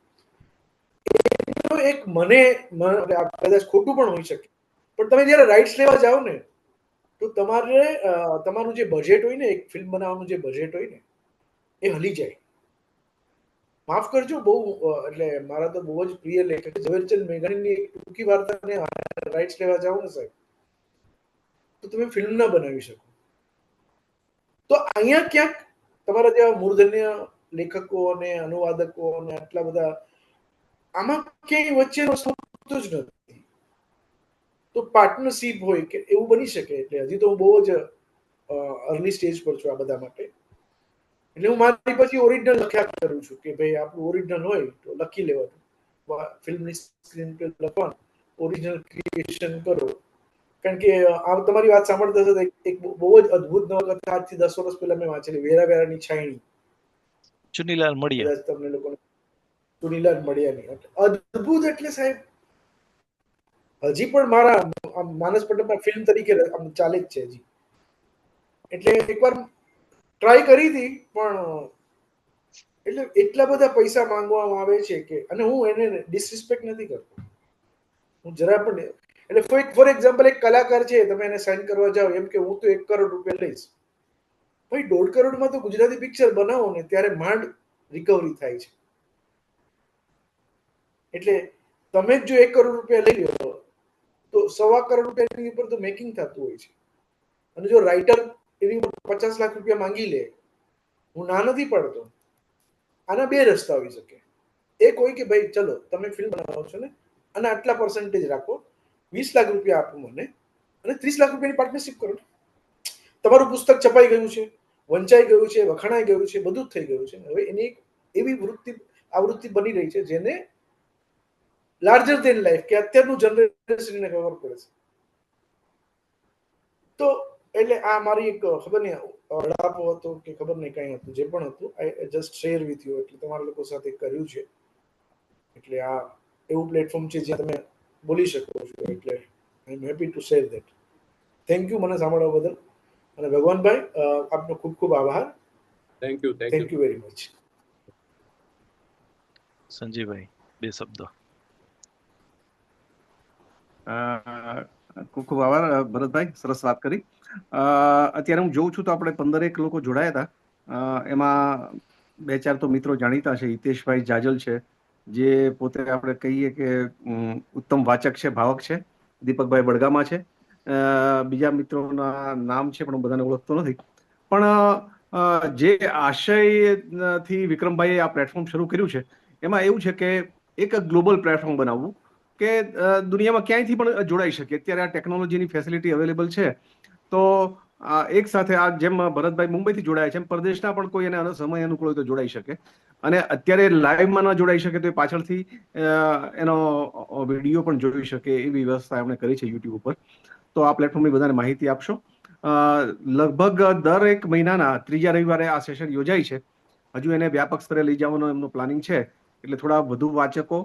તો એક કદાચ ખોટું પણ હોઈ શકે, પણ તમે જયારે રાઇટ્સ લેવા જાઓ ને, તો તમારે તમારું જે બજેટ હોય ને, એક ફિલ્મ બનાવવાનું જે બજેટ હોય ને, એ હલી જાય. માફ કરજો, બહુ એટલે મારા તો બહુ જ પ્રિય લેખક ઝવેરચંદ મેઘાણીની એક ટૂંકી વાર્તાને રાઇટ્સ લેવા જાઓ ને સાહેબ, તો તમે ફિલ્મ ના બનાવી શકો. તો અહીંયા ક્યાંક તમારા જેવા મૂર્ધન્ય લેખકો અને અનુવાદકો અને આટલા બધા, આમાં ક્યાંય વચ્ચેનો સ્ત્રોત જ નથી. તો પાર્ટનરશીપ હોય કે એવું બની શકે. એટલે હજી તો હું બહુ જ અર્લી સ્ટેજ પર છું આ બધા માટે. એટલે હું મારી પછી ઓરિજિનલ લખ્યા કરું છું કે ભાઈ આપણું ઓરિજિનલ હોય તો લખી લેવાનું, ફિલ્મની સ્ક્રીન પ્લે લખવાનું, ઓરિજિનલ ક્રિએશન કરો. કારણ કે આ તમારી વાત સાંભળતા હતા, એક બહુ જ અદ્ભુત નવલકથા આજથી 10 વર્ષ પહેલા મેં વાંચેલી, વેરા વેરાની છાયણી. ચુનીલાલ મળ્યા. કદાચ તમને લોકોને ચુનીલાલ મળ્યાની અદ્ભુત, એટલે સાહેબ હજી પણ મારા માનસ પટલમાં ફિલ્મ તરીકે ચાલે જ છે હજી. એટલે એકવાર ટ્રાય કરી હતી, પણ એટલે એટલા બધા પૈસા માંગવામાં આવે છે કે, અને હું એને ડિસરિસ્પેક્ટ નથી કરતો, હું જરા પણ. એટલે ફોર એક્ઝામ્પલ એક કલાકાર છે, તમે એને સાઇન કરવા જાઓ એમ કે હું તો 1 કરોડ રૂપિયા લઈશ. ભાઈ 1.5 કરોડમાં તો ગુજરાતી પિક્ચર બનાવો ને ત્યારે માંડ રિકવરી થાય છે. એટલે તમે જો 1 કરોડ રૂપિયા લઈ લો તો 1.25 કરોડ રૂપિયાની ઉપર તો મેકિંગ થતું હોય છે. અને જો રાઇટર એની ઉપર 50 લાખ રૂપિયા માંગી લે, હું ના નથી પાડતો, આના બે રસ્તા આવી શકે. એક હોય કે ભાઈ ચલો તમે ફિલ્મ બનાવો છો ને, અને આટલા પર્સન્ટેજ રાખો, 20 લાખ રૂપિયા આપો મને, અને 30 લાખ રૂપિયાની પાર્ટનરશિપ કરો. તમારું પુસ્તક છપાઈ ગયું છે, વંચાઈ ગયું છે, વખણાઈ ગયું છે, બધું જ થઈ ગયું છે. હવે એની એવી આવૃત્તિ બની રહી છે જેને લાર્જર દેન લાઈફ કે અત્યારનું જનરેશનને ખબર પડે છે. તો એટલે આ મારી એક ખબર નહીં અડાપો હતો કે ખબર નહીં કઈ હતું, જે પણ હતું, I just share with you. એટલે તમારા લોકો સાથે કર્યું છે. એટલે આ એવું પ્લેટફોર્મ છે જ્યાં તમે બોલી શકો છો. એટલે I am happy to share that. Thank you મને સાંભળવા બદલ. અને ભગવાનભાઈ, આપનો ખૂબ ખૂબ આભાર. Thank you. Thank you very much. Sanjivbhai, 2 શબ્દો. ખૂબ ખૂબ આભાર ભરતભાઈ, સરસ વાત કરી. અત્યારે હું જોઉં છું તો આપણે 15 લોકો જોડાયા હતા. એમાં 2-4 તો મિત્રો જાણીતા છે. હિતેશભાઈ જાજલ છે, જે પોતે આપણે કહીએ કે ઉત્તમ વાચક છે, ભાવક છે. દીપકભાઈ બડગામા છે. બીજા મિત્રોના નામ છે પણ હું બધાને ઓળખતો નથી. પણ જે આશયથી વિક્રમભાઈએ આ પ્લેટફોર્મ શરૂ કર્યું છે, એમાં એવું છે કે એક ગ્લોબલ પ્લેટફોર્મ બનાવવું કે દુનિયામાં ક્યાંયથી પણ જોડાઈ શકે. અત્યારે આ ટેકનોલોજીની ફેસિલિટી અવેલેબલ છે, તો એક સાથે આ જેમ ભરતભાઈ મુંબઈથી જોડાયા છે, એમ પરદેશના પણ કોઈ એને સમય અનુકૂળ હોય તો જોડાઈ શકે. અને અત્યારે લાઈવમાં ન જોડાઈ શકે તો એ પાછળથી એનો વિડીયો પણ જોઈ શકે એવી વ્યવસ્થા એમણે કરી છે યુટ્યુબ ઉપર. તો આ પ્લેટફોર્મની બધાને માહિતી આપશો. લગભગ દરેક મહિનાના 3જા રવિવારે આ સેશન યોજાય છે. હજુ એને વ્યાપક સ્તરે લઈ જવાનો એમનો પ્લાનિંગ છે. એટલે થોડા વધુ વાચકો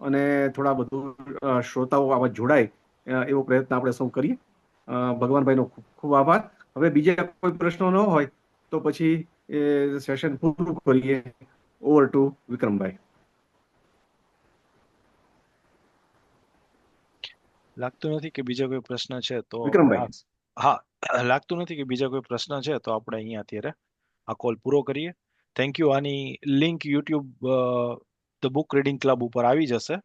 અને થોડા વધુ શ્રોતાઓ આમાં જોડાય એવો પ્રયત્ન આપણે સૌ કરીએ. ભગવાનભાઈનો ખૂબ ખૂબ આભાર. હવે બીજા કોઈ પ્રશ્નો ન હોય તો પછી એ સેશન પૂરું કરીએ. ઓવર ટુ વિક્રમભાઈ. લાગતું નથી કે બીજો કોઈ પ્રશ્ન છે, તો વિક્રમભાઈ. હા, લાગતું નથી કે બીજા કોઈ પ્રશ્ન છે, તો આપણે અહીંયા અત્યારે આ કોલ પૂરો કરીએ. Thank you. આની link YouTube the book reading club ઉપર આવી જશે.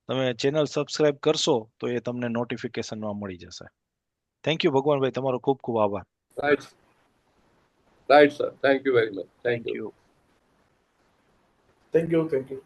તમે ચેનલ સબસ્ક્રાઇબ કરશો તો એ તમને નોટિફિકેશનમાં મળી જશે. થેન્ક યુ ભગવાનભાઈ, તમારો ખૂબ ખૂબ આભાર. Right sir, thank you very much. Thank you. Thank you. Thank you.